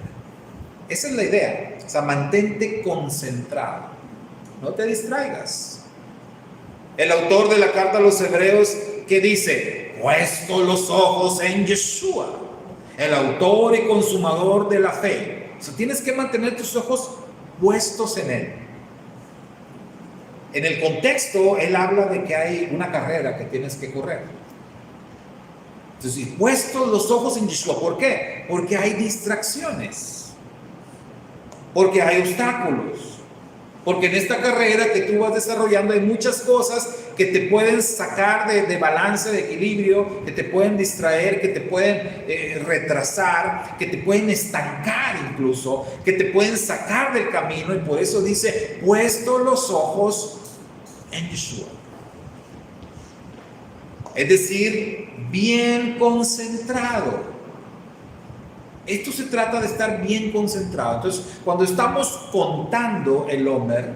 Esa es la idea. O sea, mantente concentrado. No te distraigas. El autor de la carta a los Hebreos, que dice, puesto los ojos en Yeshua, el autor y consumador de la fe. O sea, tienes que mantener tus ojos puestos en Él. En el contexto, Él habla de que hay una carrera que tienes que correr. Entonces, puestos los ojos en Yeshua. ¿Por qué? Porque hay distracciones. Porque hay obstáculos. Porque en esta carrera que tú vas desarrollando hay muchas cosas que te pueden sacar de balance, de equilibrio, que te pueden distraer, que te pueden retrasar, que te pueden estancar incluso, que te pueden sacar del camino. Y por eso dice, puesto los ojos en Yeshua. Es decir, bien concentrado. Esto se trata de estar bien concentrado. Entonces, cuando estamos contando el Omer,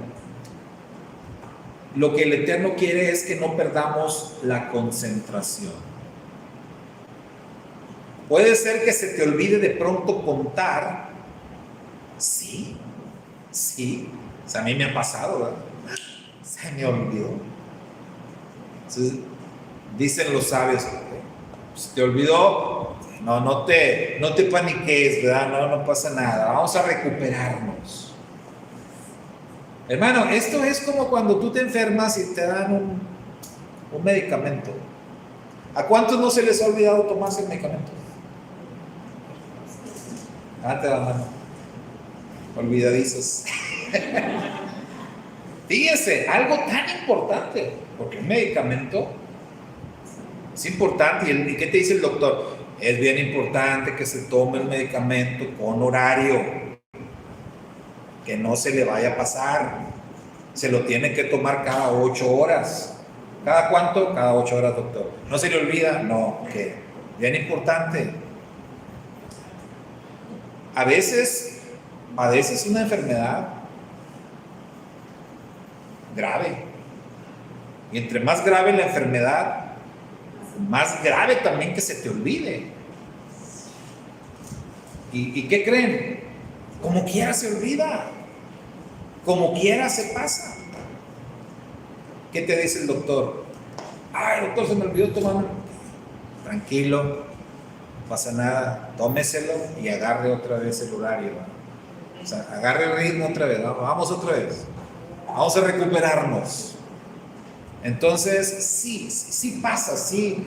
lo que el Eterno quiere es que no perdamos la concentración. Puede ser que se te olvide de pronto contar. Sí. O sea, a mí me ha pasado, ¿verdad? Se me olvidó. Entonces, dicen los sabios, se te olvidó, no te paniques, ¿verdad? No pasa nada, vamos a recuperarnos. Hermano, esto es como cuando tú te enfermas y te dan un medicamento. ¿A cuántos no se les ha olvidado tomarse el medicamento? Levante la mano. Olvidadizos. Fíjense, algo tan importante, porque el medicamento es importante. ¿Y qué te dice el doctor? Es bien importante que se tome el medicamento con horario, que no se le vaya a pasar. Se lo tiene que tomar cada 8 horas. ¿Cada cuánto? Cada 8 horas, doctor. ¿No se le olvida? No, ¿qué? Bien importante. A veces padeces una enfermedad grave. Y entre más grave la enfermedad, más grave también que se te olvide. ¿Y qué creen? Como quiera se olvida. Como quiera se pasa. ¿Qué te dice el doctor? Ay, doctor, se me olvidó tomarme. Tranquilo, no pasa nada. Tómeselo y agarre otra vez el horario. O sea, agarre el ritmo otra vez. Vamos otra vez. Vamos a recuperarnos. Entonces, sí pasa, sí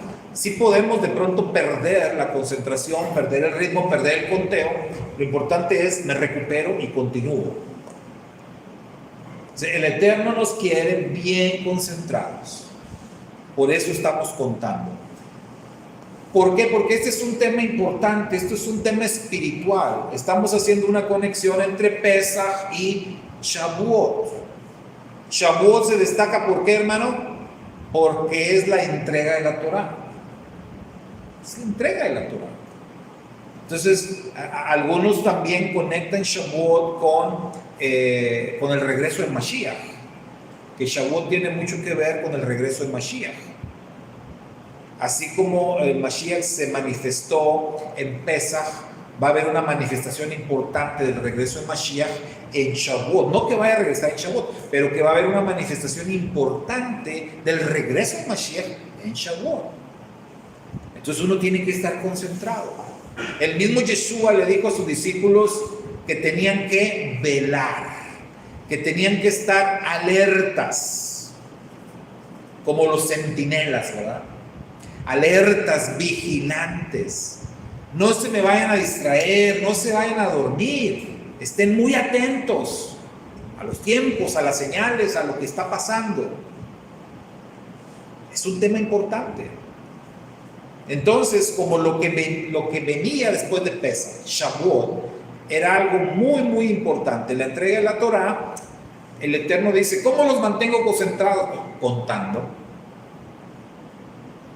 podemos de pronto perder la concentración, perder el ritmo, perder el conteo. Lo importante es, me recupero y continúo. O sea, el Eterno nos quiere bien concentrados. Por eso estamos contando. ¿Por qué? Porque este es un tema importante, esto es un tema espiritual. Estamos haciendo una conexión entre Pesaj y Shavuot. Shavuot se destaca, ¿por qué, hermano? Porque es la entrega de la Torah. Es la entrega de la Torah. Entonces, algunos también conectan Shavuot con el regreso del Mashiach. Que Shavuot tiene mucho que ver con el regreso del Mashiach. Así como el Mashiach se manifestó en Pesaj, va a haber una manifestación importante del regreso del Mashiach en Shavuot. No que vaya a regresar en Shavuot, pero que va a haber una manifestación importante del regreso del Mashiach en Shavuot. Entonces uno tiene que estar concentrado. El mismo Yeshua le dijo a sus discípulos que tenían que velar, que tenían que estar alertas, como los centinelas, ¿verdad? Alertas, vigilantes. No se me vayan a distraer, no se vayan a dormir. Estén muy atentos a los tiempos, a las señales, a lo que está pasando. Es un tema importante. Entonces, como lo que venía después de Pesaj, Shavuot, era algo muy, muy importante. La entrega de la Torah, el Eterno dice, ¿cómo los mantengo concentrados? Contando.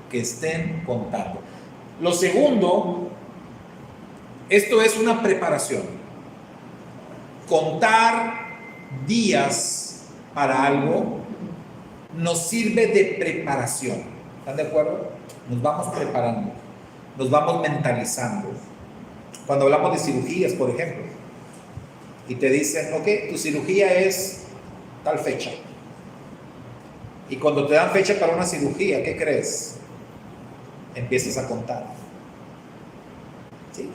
Que estén contando. Lo segundo, esto es una preparación. Contar días para algo nos sirve de preparación. ¿Están de acuerdo? Nos vamos preparando, nos vamos mentalizando. Cuando hablamos de cirugías, por ejemplo, y te dicen, ok, tu cirugía es tal fecha. Y cuando te dan fecha para una cirugía, ¿qué crees? Empiezas a contar. ¿Sí?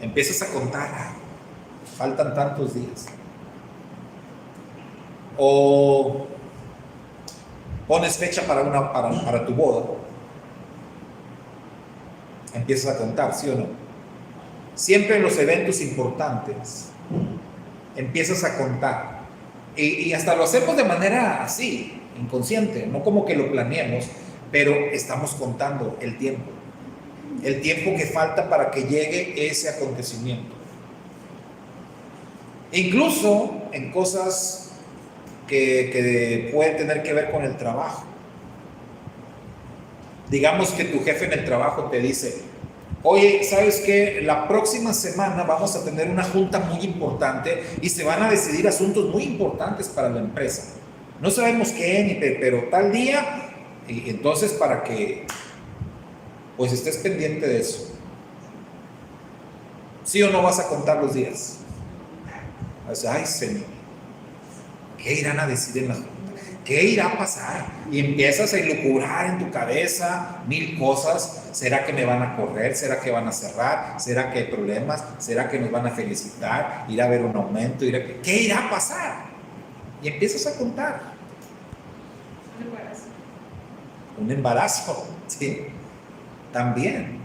Empiezas a contar. Faltan tantos días. O pones fecha para tu boda. Empiezas a contar, ¿sí o no? Siempre en los eventos importantes empiezas a contar. Y hasta lo hacemos de manera así, inconsciente, no como que lo planeemos, pero estamos contando el tiempo que falta para que llegue ese acontecimiento. Incluso en cosas que pueden tener que ver con el trabajo. Digamos que tu jefe en el trabajo te dice, oye, ¿sabes qué? La próxima semana vamos a tener una junta muy importante y se van a decidir asuntos muy importantes para la empresa. No sabemos qué, pero tal día, y entonces para que pues estés pendiente de eso. ¿Sí o no vas a contar los días? Ay, Señor, ¿qué irán a decir en la junta? ¿Qué irá a pasar? Y empiezas a elucubrar en tu cabeza 1000 cosas. ¿Será que me van a correr? ¿Será que van a cerrar? ¿Será que hay problemas? ¿Será que nos van a felicitar? ¿Irá a haber un aumento? ¿Qué irá a pasar? Y empiezas a contar. Un embarazo, ¿sí? También.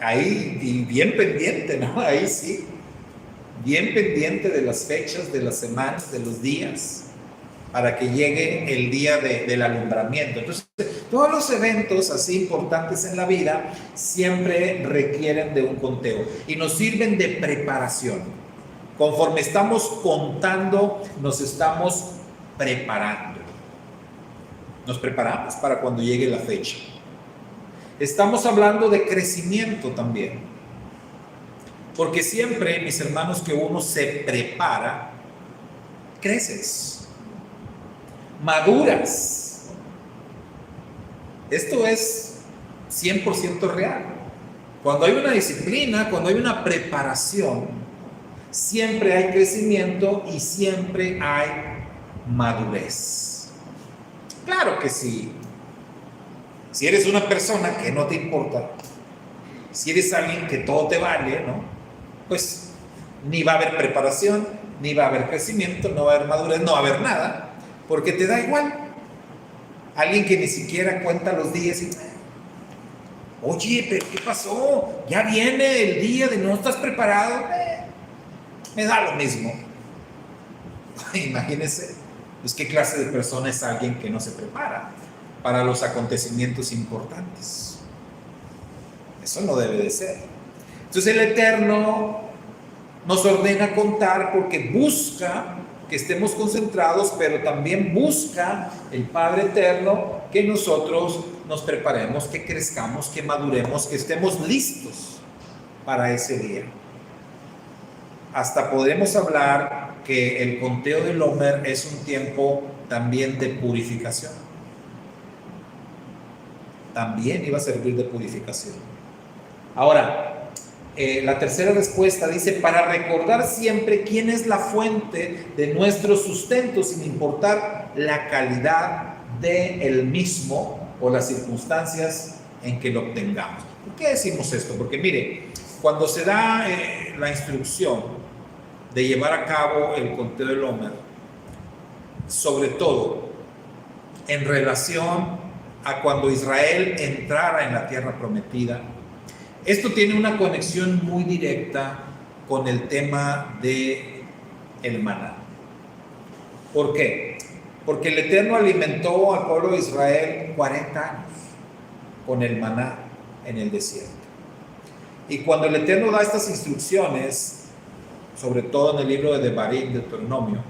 Ahí, y bien pendiente, ¿no? Ahí sí. Bien pendiente de las fechas, de las semanas, de los días, para que llegue el día del alumbramiento. Entonces, todos los eventos así importantes en la vida siempre requieren de un conteo y nos sirven de preparación. Conforme estamos contando, nos estamos preparando. Nos preparamos para cuando llegue la fecha. Estamos hablando de crecimiento también. Porque siempre, mis hermanos, que uno se prepara, creces, maduras. Esto es 100% real. Cuando hay una disciplina, cuando hay una preparación, siempre hay crecimiento y siempre hay madurez. Claro que sí. Si eres una persona que no te importa, si eres alguien que todo te vale, ¿no? Pues ni va a haber preparación, ni va a haber crecimiento, no va a haber madurez, no va a haber nada, porque te da igual. Alguien que ni siquiera cuenta los días y, oye, pero ¿qué pasó? Ya viene el día de no estás preparado. Me da lo mismo. Imagínense, pues qué clase de persona es alguien que no se prepara para los acontecimientos importantes. Eso no debe de ser. Entonces el Eterno nos ordena contar porque busca que estemos concentrados, pero también busca el Padre Eterno que nosotros nos preparemos, que crezcamos, que maduremos, que estemos listos para ese día. Hasta podemos hablar que el conteo del Omer es un tiempo también de purificación. También iba a servir de purificación. Ahora, la tercera respuesta dice, para recordar siempre quién es la fuente de nuestro sustento, sin importar la calidad del mismo o las circunstancias en que lo obtengamos. ¿Por qué decimos esto? Porque mire, cuando se da la instrucción de llevar a cabo el conteo del Omer, sobre todo en relación a cuando Israel entrara en la tierra prometida, esto tiene una conexión muy directa con el tema de el maná. ¿Por qué? Porque el Eterno alimentó al pueblo de Israel 40 años con el maná en el desierto. Y cuando el Eterno da estas instrucciones, sobre todo en el libro de Devarim, Deuteronomio,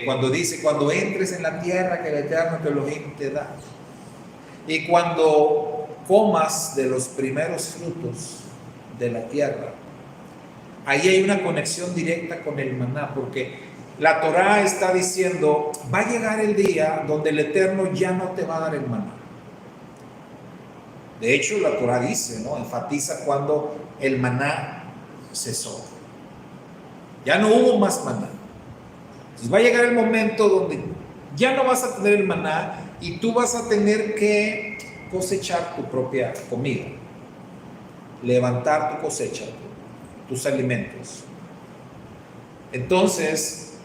cuando dice, cuando entres en la tierra que el Eterno tu Elohim te da, y cuando comas de los primeros frutos de la tierra, ahí hay una conexión directa con el maná, porque la Torá está diciendo, va a llegar el día donde el Eterno ya no te va a dar el maná. De hecho, la Torá dice, ¿no? Enfatiza cuando el maná cesó. Ya no hubo más maná. Entonces va a llegar el momento donde ya no vas a tener el maná y tú vas a tener que cosechar tu propia comida, levantar tu cosecha, tus alimentos. Entonces,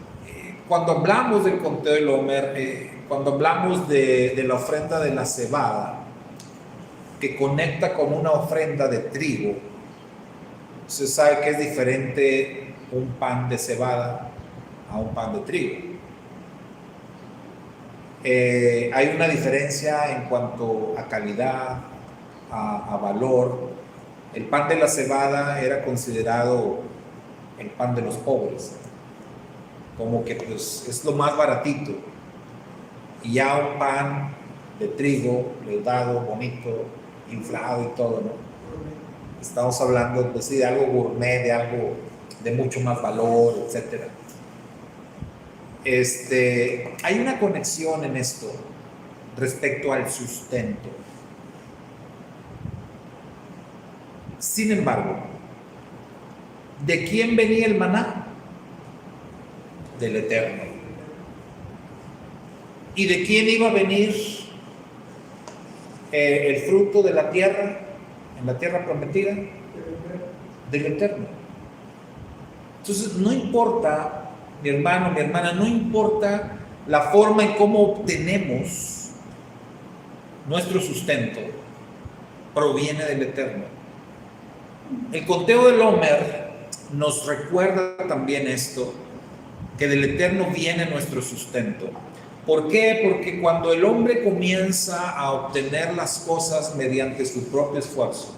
cuando hablamos del conteo del Omer, cuando hablamos de la ofrenda de la cebada, que conecta con una ofrenda de trigo, se sabe que es diferente un pan de cebada a un pan de trigo. Hay una diferencia en cuanto a calidad, a valor. El pan de la cebada era considerado el pan de los pobres, como que pues es lo más baratito, y ya un pan de trigo, leudado, bonito, inflado y todo, ¿no? Estamos hablando pues, de algo gourmet, de algo de mucho más valor, etcétera. Hay una conexión en esto respecto al sustento. Sin embargo, ¿de quién venía el maná? Del Eterno. ¿Y de quién iba a venir el fruto de la tierra, en la tierra prometida? Del Eterno. Entonces, no importa, mi hermano, mi hermana, no importa la forma en cómo obtenemos nuestro sustento, proviene del Eterno. El conteo del Omer nos recuerda también esto, que del Eterno viene nuestro sustento. ¿Por qué? Porque cuando el hombre comienza a obtener las cosas mediante su propio esfuerzo,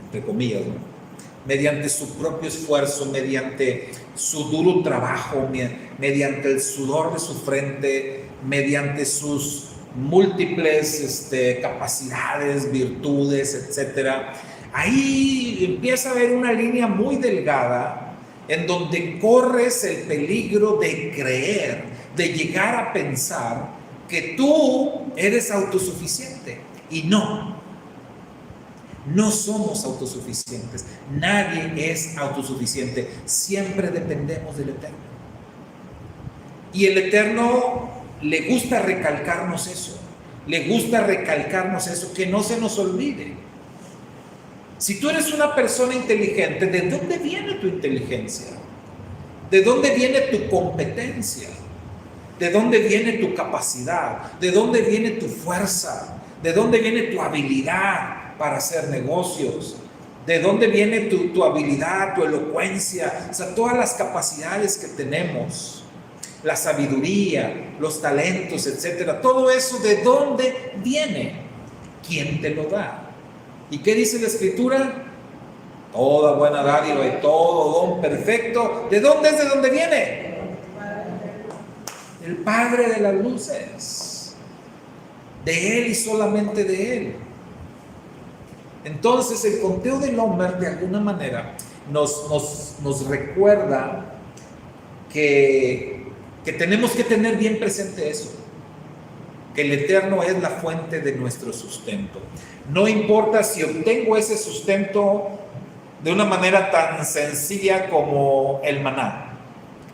entre comillas, ¿no? Mediante su propio esfuerzo, mediante su duro trabajo, mediante el sudor de su frente, mediante sus múltiples capacidades, virtudes, etcétera. Ahí empieza a haber una línea muy delgada en donde corres el peligro de creer, de llegar a pensar que tú eres autosuficiente. Y no somos autosuficientes. Nadie es autosuficiente. Siempre dependemos del Eterno. Y el Eterno le gusta recalcarnos eso. Le gusta recalcarnos eso, que no se nos olvide. Si tú eres una persona inteligente, ¿de dónde viene tu inteligencia? ¿De dónde viene tu competencia? ¿De dónde viene tu capacidad? ¿De dónde viene tu fuerza? ¿De dónde viene tu habilidad para hacer negocios? ¿De dónde viene tu habilidad, tu elocuencia? O sea, todas las capacidades que tenemos, la sabiduría, los talentos, etcétera. Todo eso, ¿de dónde viene? ¿Quién te lo da? ¿Y qué dice la Escritura? Toda buena dádiva y todo don perfecto. ¿De dónde es? ¿De dónde viene? El Padre de las luces. De Él y solamente de Él. Entonces el conteo del Omer de alguna manera nos recuerda que tenemos que tener bien presente eso, que el Eterno es la fuente de nuestro sustento. No importa si obtengo ese sustento de una manera tan sencilla como el maná,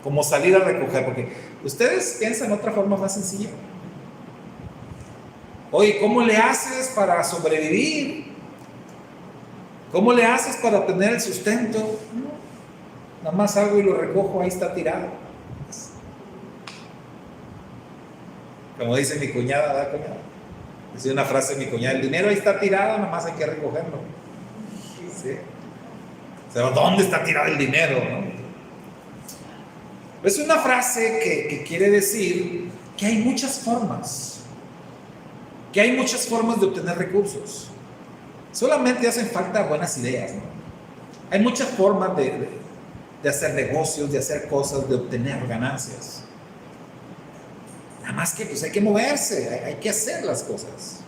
como salir a recoger, porque ustedes piensan otra forma más sencilla. Oye, ¿cómo le haces para sobrevivir? ¿Cómo le haces para obtener el sustento? Nada más salgo y lo recojo, ahí está tirado. Como dice mi cuñada, ¿verdad, cuñada? Dice una frase de mi cuñada: el dinero ahí está tirado, nada más hay que recogerlo. ¿Sí? O sea, ¿dónde está tirado el dinero, no? Es una frase que quiere decir que hay muchas formas. Que hay muchas formas de obtener recursos. Solamente hacen falta buenas ideas, ¿no? Hay muchas formas de hacer negocios, de hacer cosas, de obtener ganancias. Nada más que pues hay que moverse, hay que hacer las cosas.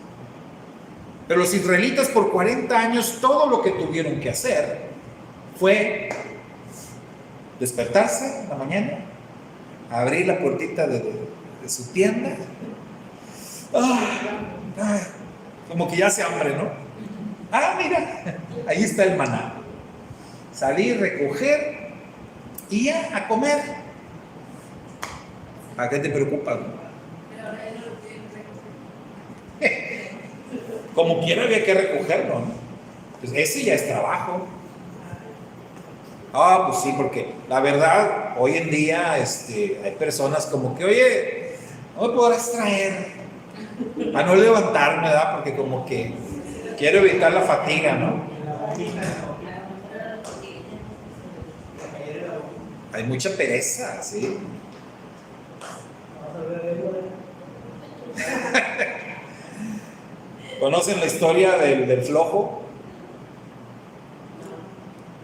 Pero los israelitas por 40 años todo lo que tuvieron que hacer fue despertarse en la mañana, abrir la puertita de su tienda, como que ya hace hambre, ¿no? Mira, ahí está el maná. Salir, recoger y ya a comer. ¿A qué te preocupas? Como quiera había que recogerlo, ¿no? Pues ese ya es trabajo. Pues sí, porque la verdad, hoy en día hay personas como que, oye, no me podrás traer para no levantarme, ¿verdad? Porque como que quiero evitar la fatiga, ¿no? Hay mucha pereza, ¿sí? ¿Conocen la historia del flojo?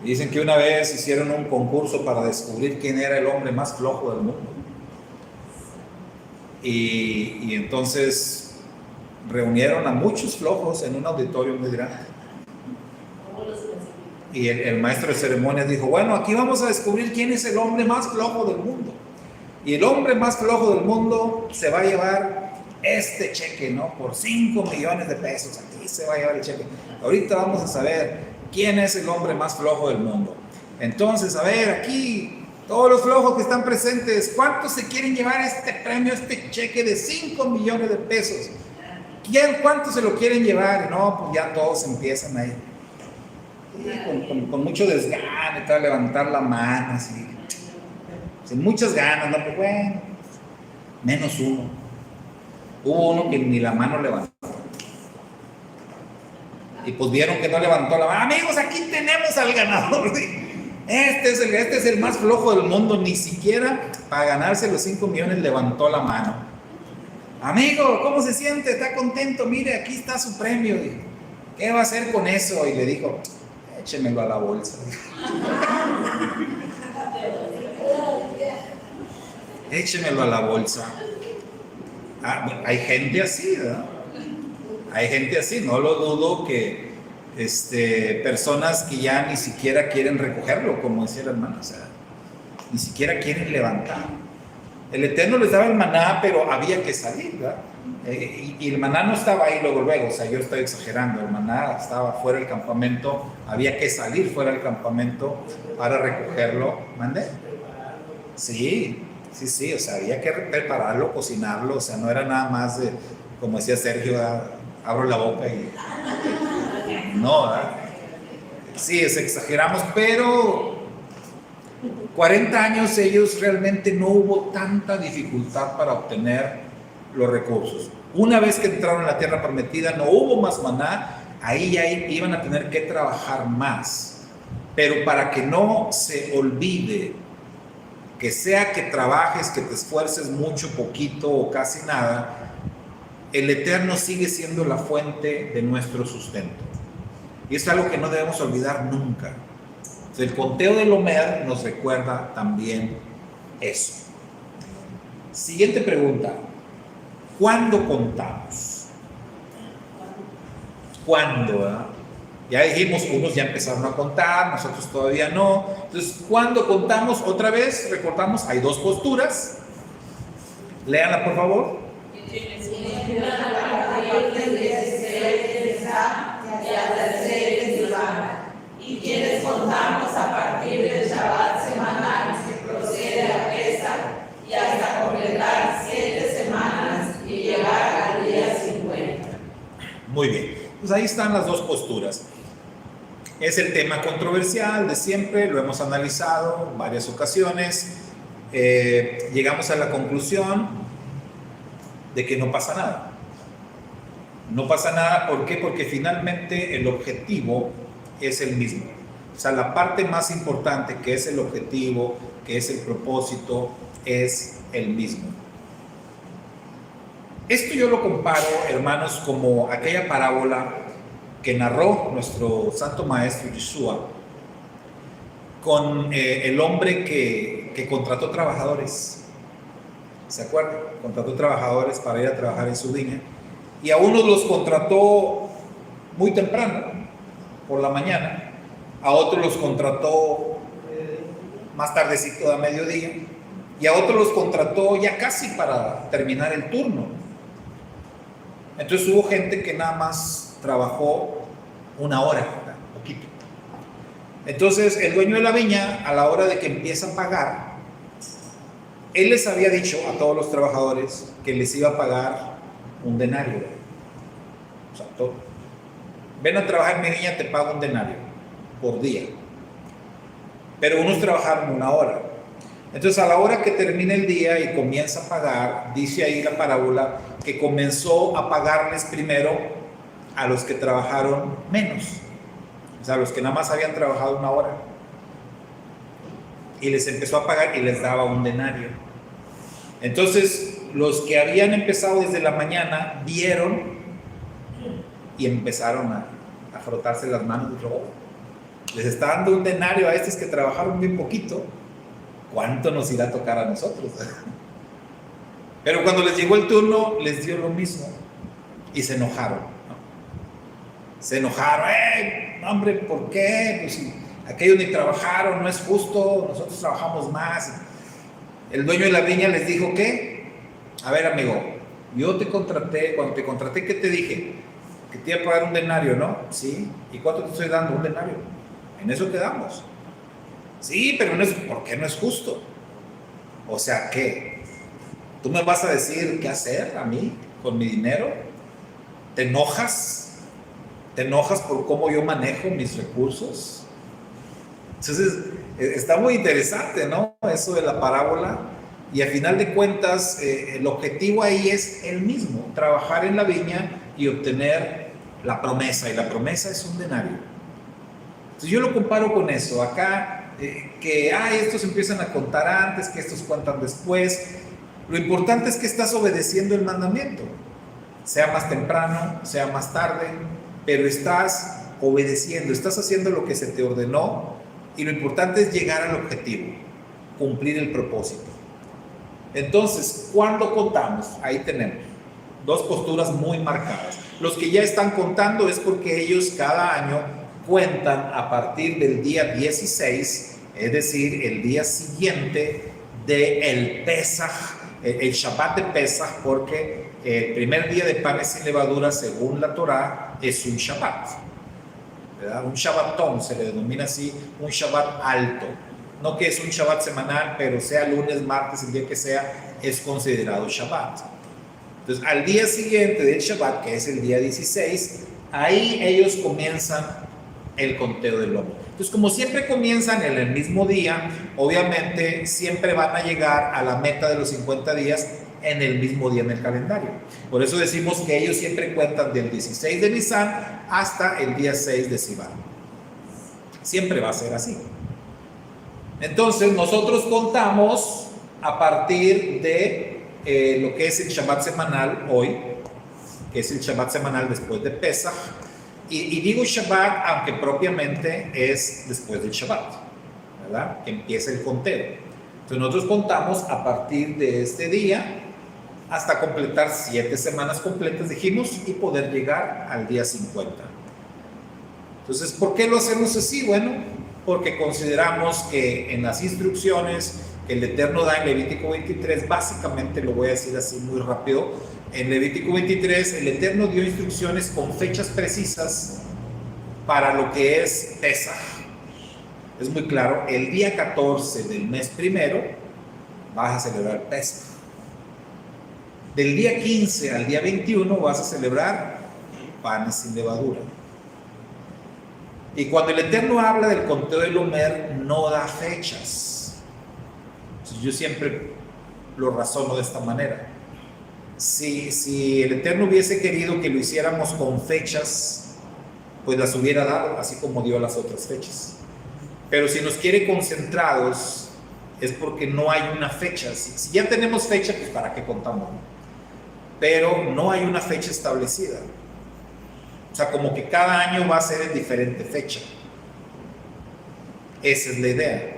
Dicen que una vez hicieron un concurso para descubrir quién era el hombre más flojo del mundo. Y entonces reunieron a muchos flojos en un auditorio muy grande. Y el maestro de ceremonias dijo: bueno, aquí vamos a descubrir quién es el hombre más flojo del mundo. Y el hombre más flojo del mundo se va a llevar este cheque, ¿no? Por 5 millones de pesos. Aquí se va a llevar el cheque. Ahorita vamos a saber quién es el hombre más flojo del mundo. Entonces, a ver, aquí, todos los flojos que están presentes, ¿cuántos se quieren llevar este premio, este cheque de 5 millones de pesos? ¿Cuántos se lo quieren llevar? No, pues ya todos empiezan ahí. Con mucho desgane, para levantar la mano, así. Sin muchas ganas, ¿no? Pues bueno, menos uno. Hubo uno que ni la mano levantó. Y pues vieron que no levantó la mano. Amigos, aquí tenemos al ganador. Este es el más flojo del mundo. Ni siquiera para ganarse los 5 millones levantó la mano. Amigo, ¿cómo se siente? ¿Está contento? Mire, aquí está su premio. ¿Qué va a hacer con eso? Y le dijo: échemelo a la bolsa. Échemelo a la bolsa. Hay gente así, ¿verdad? Hay gente así, no lo dudo que personas que ya ni siquiera quieren recogerlo, como decía la hermana, o sea, ni siquiera quieren levantar. El Eterno les daba el maná, pero había que salir, ¿verdad? Y el maná no estaba ahí luego, o sea, yo estoy exagerando, el maná estaba fuera del campamento, había que salir fuera del campamento para recogerlo. ¿Mande? Sí, o sea, había que prepararlo, cocinarlo, o sea, no era nada más de, como decía Sergio, abro la boca y... No, ¿verdad? Sí, exageramos, pero 40 años ellos realmente no hubo tanta dificultad para obtener los recursos. Una vez que entraron a la tierra prometida, no hubo más maná, ahí ya iban a tener que trabajar más. Pero para que no se olvide que sea que trabajes, que te esfuerces mucho, poquito o casi nada, el Eterno sigue siendo la fuente de nuestro sustento. Y es algo que no debemos olvidar nunca. El conteo del Omer nos recuerda también eso. Siguiente pregunta. ¿Cuándo contamos? ¿Cuándo? ¿Eh? Ya dijimos, unos ya empezaron a contar, nosotros todavía no. Entonces, ¿cuándo contamos? Otra vez, recordamos, hay dos posturas. Léanla, por favor. Y quienes contamos a partir del Shabbat semanal que procede a Pesach y hasta completar 7 semanas y llegar al día 50. Muy bien, pues ahí están las dos posturas. Es el tema controversial de siempre, lo hemos analizado en varias ocasiones. Llegamos a la conclusión de que no pasa nada. No pasa nada, ¿por qué? Porque finalmente el objetivo es el mismo. O sea, la parte más importante, que es el objetivo, que es el propósito, es el mismo. Esto yo lo comparo, hermanos, como aquella parábola que narró nuestro santo maestro Yeshua con el hombre que contrató trabajadores. ¿Se acuerdan? Contrató trabajadores para ir a trabajar en su viña. Y a unos los contrató muy temprano, por la mañana, a otros los contrató más tardecito a mediodía, y a otros los contrató ya casi para terminar el turno. Entonces hubo gente que nada más trabajó una hora, poquito. Entonces el dueño de la viña, a la hora de que empieza a pagar, él les había dicho a todos los trabajadores que les iba a pagar un denario. O sea, todo. Ven a trabajar en mi viña, te pago un denario por día. Pero unos trabajaron una hora. Entonces, a la hora que termina el día y comienza a pagar, dice ahí la parábola que comenzó a pagarles primero a los que trabajaron menos. O sea, los que nada más habían trabajado una hora. Y les empezó a pagar y les daba un denario. Entonces, los que habían empezado desde la mañana vieron y empezaron a frotarse las manos y dijeron, oh, les está dando un denario a estos que trabajaron bien poquito, ¿cuánto nos irá a tocar a nosotros? Pero cuando les llegó el turno, les dio lo mismo y se enojaron, ¿no? Se enojaron, hombre, ¿por qué? Pues si aquellos ni trabajaron, no es justo, nosotros trabajamos más. El dueño de la viña les dijo, ¿qué? A ver, amigo, yo te contraté, cuando te contraté, ¿qué te dije? Que te iba a pagar un denario, ¿no? Sí. ¿Y cuánto te estoy dando? Un denario. En eso quedamos. Sí, pero no es, ¿por qué no es justo? O sea, ¿qué? ¿Tú me vas a decir qué hacer a mí con mi dinero? ¿Te enojas? ¿Te enojas por cómo yo manejo mis recursos? Entonces, está muy interesante, ¿no? Eso de la parábola. Y al final de cuentas, el objetivo ahí es el mismo, trabajar en la viña y obtener la promesa. Y la promesa es un denario. Entonces yo lo comparo con eso. Acá, que estos empiezan a contar antes, que estos cuentan después. Lo importante es que estás obedeciendo el mandamiento. Sea más temprano, sea más tarde, pero estás obedeciendo, estás haciendo lo que se te ordenó. Y lo importante es llegar al objetivo, cumplir el propósito. Entonces, ¿cuándo contamos? Ahí tenemos. dos posturas muy marcadas. Los que ya están contando es porque ellos cada año cuentan a partir del día 16, es decir, el día siguiente del Pesaj, el Shabbat de Pesaj, porque el primer día de panes sin levadura, según la Torá, es un Shabbat, ¿verdad? Un Shabbatón se le denomina así, un Shabbat alto. No que es un Shabbat semanal, pero sea lunes, martes, el día que sea, es considerado Shabbat. Entonces, al día siguiente del Shabbat, que es el día 16, ahí ellos comienzan el conteo del lomo. Entonces, como siempre comienzan en el mismo día, obviamente siempre van a llegar a la meta de los 50 días en el mismo día en el calendario. Por eso decimos que ellos siempre cuentan del 16 de Nisan hasta el día 6 de Sivan. Siempre va a ser así. Entonces, nosotros contamos a partir de lo que es el Shabbat semanal hoy, que es el Shabbat semanal después de Pesaj. Y digo Shabbat, aunque propiamente es después del Shabbat, ¿verdad? Que empieza el conteo. Entonces nosotros contamos a partir de este día hasta completar 7 semanas completas, dijimos, y poder llegar al día 50. Entonces, ¿por qué lo hacemos así? Bueno, porque consideramos que en las instrucciones que el Eterno da en Levítico 23, básicamente lo voy a decir así muy rápido, en Levítico 23 el Eterno dio instrucciones con fechas precisas para lo que es Pesaj. Es muy claro, el día 14 del mes primero vas a celebrar Pesaj. Del día 15 al día 21 vas a celebrar panes sin levadura. Y cuando el Eterno habla del conteo del Omer, no da fechas. Entonces, yo siempre lo razono de esta manera. Si el Eterno hubiese querido que lo hiciéramos con fechas, pues las hubiera dado, así como dio las otras fechas. Pero si nos quiere concentrados, es porque no hay una fecha. Si ya tenemos fecha, pues ¿para qué contamos? Pero no hay una fecha establecida. O sea, como que cada año va a ser en diferente fecha. Esa es la idea.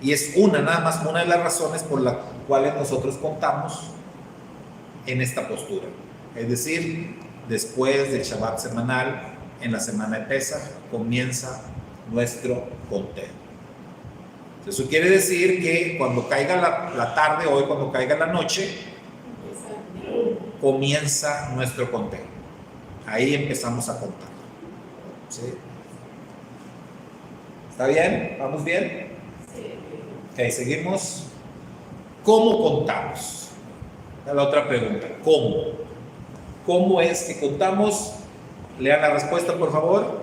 Y es nada más una de las razones por las cuales nosotros contamos en esta postura. Es decir, después del Shabbat semanal, en la semana de Pesaj, comienza nuestro conteo. Eso quiere decir que cuando caiga la tarde, hoy cuando caiga la noche, comienza nuestro conteo. Ahí empezamos a contar. ¿Sí? ¿Está bien? ¿Vamos bien? Sí. Ok, seguimos. ¿Cómo contamos? La otra pregunta, ¿cómo? ¿Cómo es que contamos? Lean la respuesta, por favor.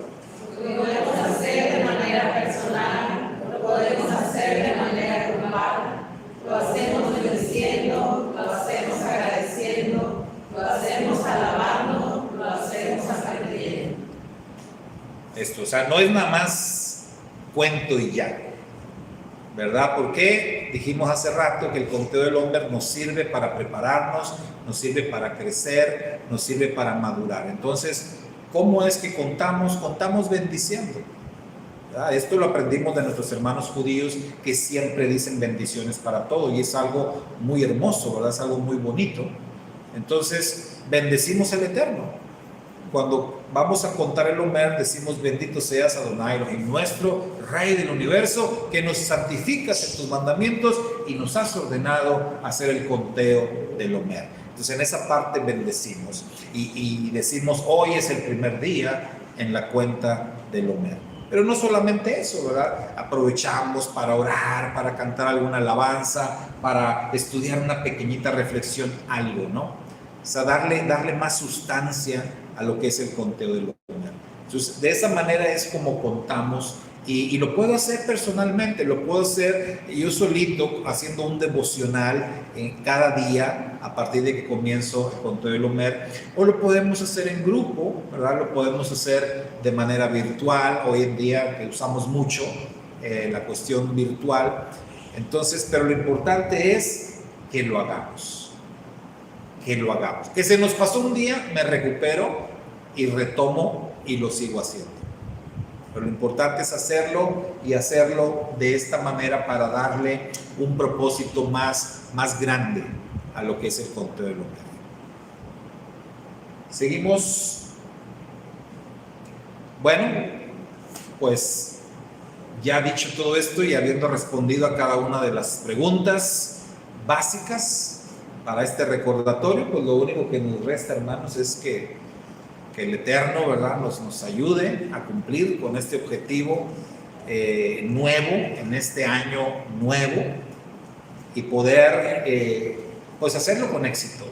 Lo podemos hacer de manera personal, lo podemos hacer de manera grupal, lo hacemos bendiciendo, lo hacemos agradeciendo, lo hacemos alabando, lo hacemos aprendiendo. Esto, o sea, no es nada más cuento y ya, ¿verdad? Porque dijimos hace rato que el conteo del Omer nos sirve para prepararnos, nos sirve para crecer, nos sirve para madurar. Entonces, ¿cómo es que contamos? Contamos bendiciendo, ¿verdad? Esto lo aprendimos de nuestros hermanos judíos que siempre dicen bendiciones para todo y es algo muy hermoso, ¿verdad? Es algo muy bonito. Entonces, bendecimos al Eterno. Cuando vamos a contar el Omer, decimos: bendito seas Adonai Elohim, nuestro Rey del universo, que nos santificas en tus mandamientos y nos has ordenado hacer el conteo del Omer. Entonces, en esa parte bendecimos y decimos: hoy es el primer día en la cuenta del Omer. Pero no solamente eso, ¿verdad? Aprovechamos para orar, para cantar alguna alabanza, para estudiar una pequeñita reflexión, algo, ¿no? O sea, darle más sustancia a lo que es el conteo del Omer. Entonces, de esa manera es como contamos y lo puedo hacer personalmente, lo puedo hacer yo solito, haciendo un devocional cada día a partir de que comienzo el conteo del Omer, o lo podemos hacer en grupo, ¿verdad? Lo podemos hacer de manera virtual, hoy en día que usamos mucho la cuestión virtual. Entonces, pero lo importante es que lo hagamos. Que se nos pasó un día, me recupero y retomo y lo sigo haciendo. Pero lo importante es hacerlo y hacerlo de esta manera para darle un propósito más grande a lo que es el conteo del Omer. Seguimos. Bueno, pues ya dicho todo esto y habiendo respondido a cada una de las preguntas básicas para este recordatorio, pues lo único que nos resta, hermanos, es que el Eterno, ¿verdad?, nos ayude a cumplir con este objetivo nuevo, en este año nuevo, y poder pues hacerlo con éxito.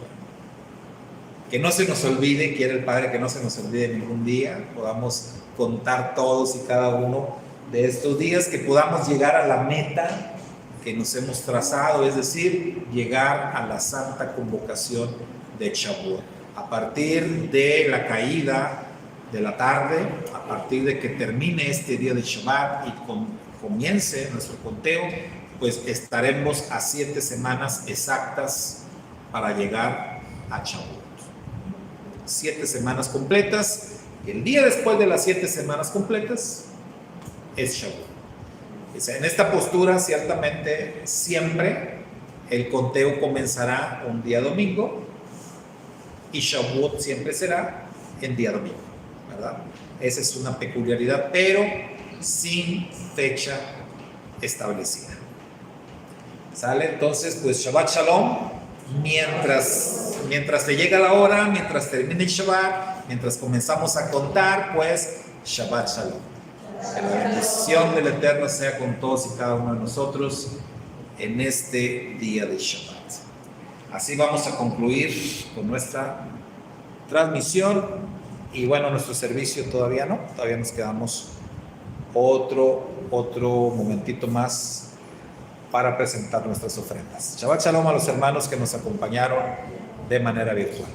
Que no se nos olvide, quiere el Padre que no se nos olvide ningún día, podamos contar todos y cada uno de estos días, que podamos llegar a la meta que nos hemos trazado, es decir, llegar a la santa convocación de Shavuot. A partir de la caída de la tarde, a partir de que termine este día de Shabbat y comience nuestro conteo, pues estaremos a 7 semanas exactas para llegar a Shavuot. 7 semanas completas, y el día después de las 7 semanas completas es Shavuot. En esta postura, ciertamente, siempre el conteo comenzará un día domingo y Shavuot siempre será en día domingo, ¿verdad? Esa es una peculiaridad, pero sin fecha establecida. ¿Sale? Entonces, pues Shabbat Shalom. Mientras te llega la hora, mientras termine el Shabbat, mientras comenzamos a contar, pues Shabbat Shalom. Que la bendición del Eterno sea con todos y cada uno de nosotros en este día de Shabbat. Así vamos a concluir con nuestra transmisión, y bueno, nuestro servicio todavía no, todavía nos quedamos otro momentito más para presentar nuestras ofrendas. Shabbat Shalom a los hermanos que nos acompañaron de manera virtual.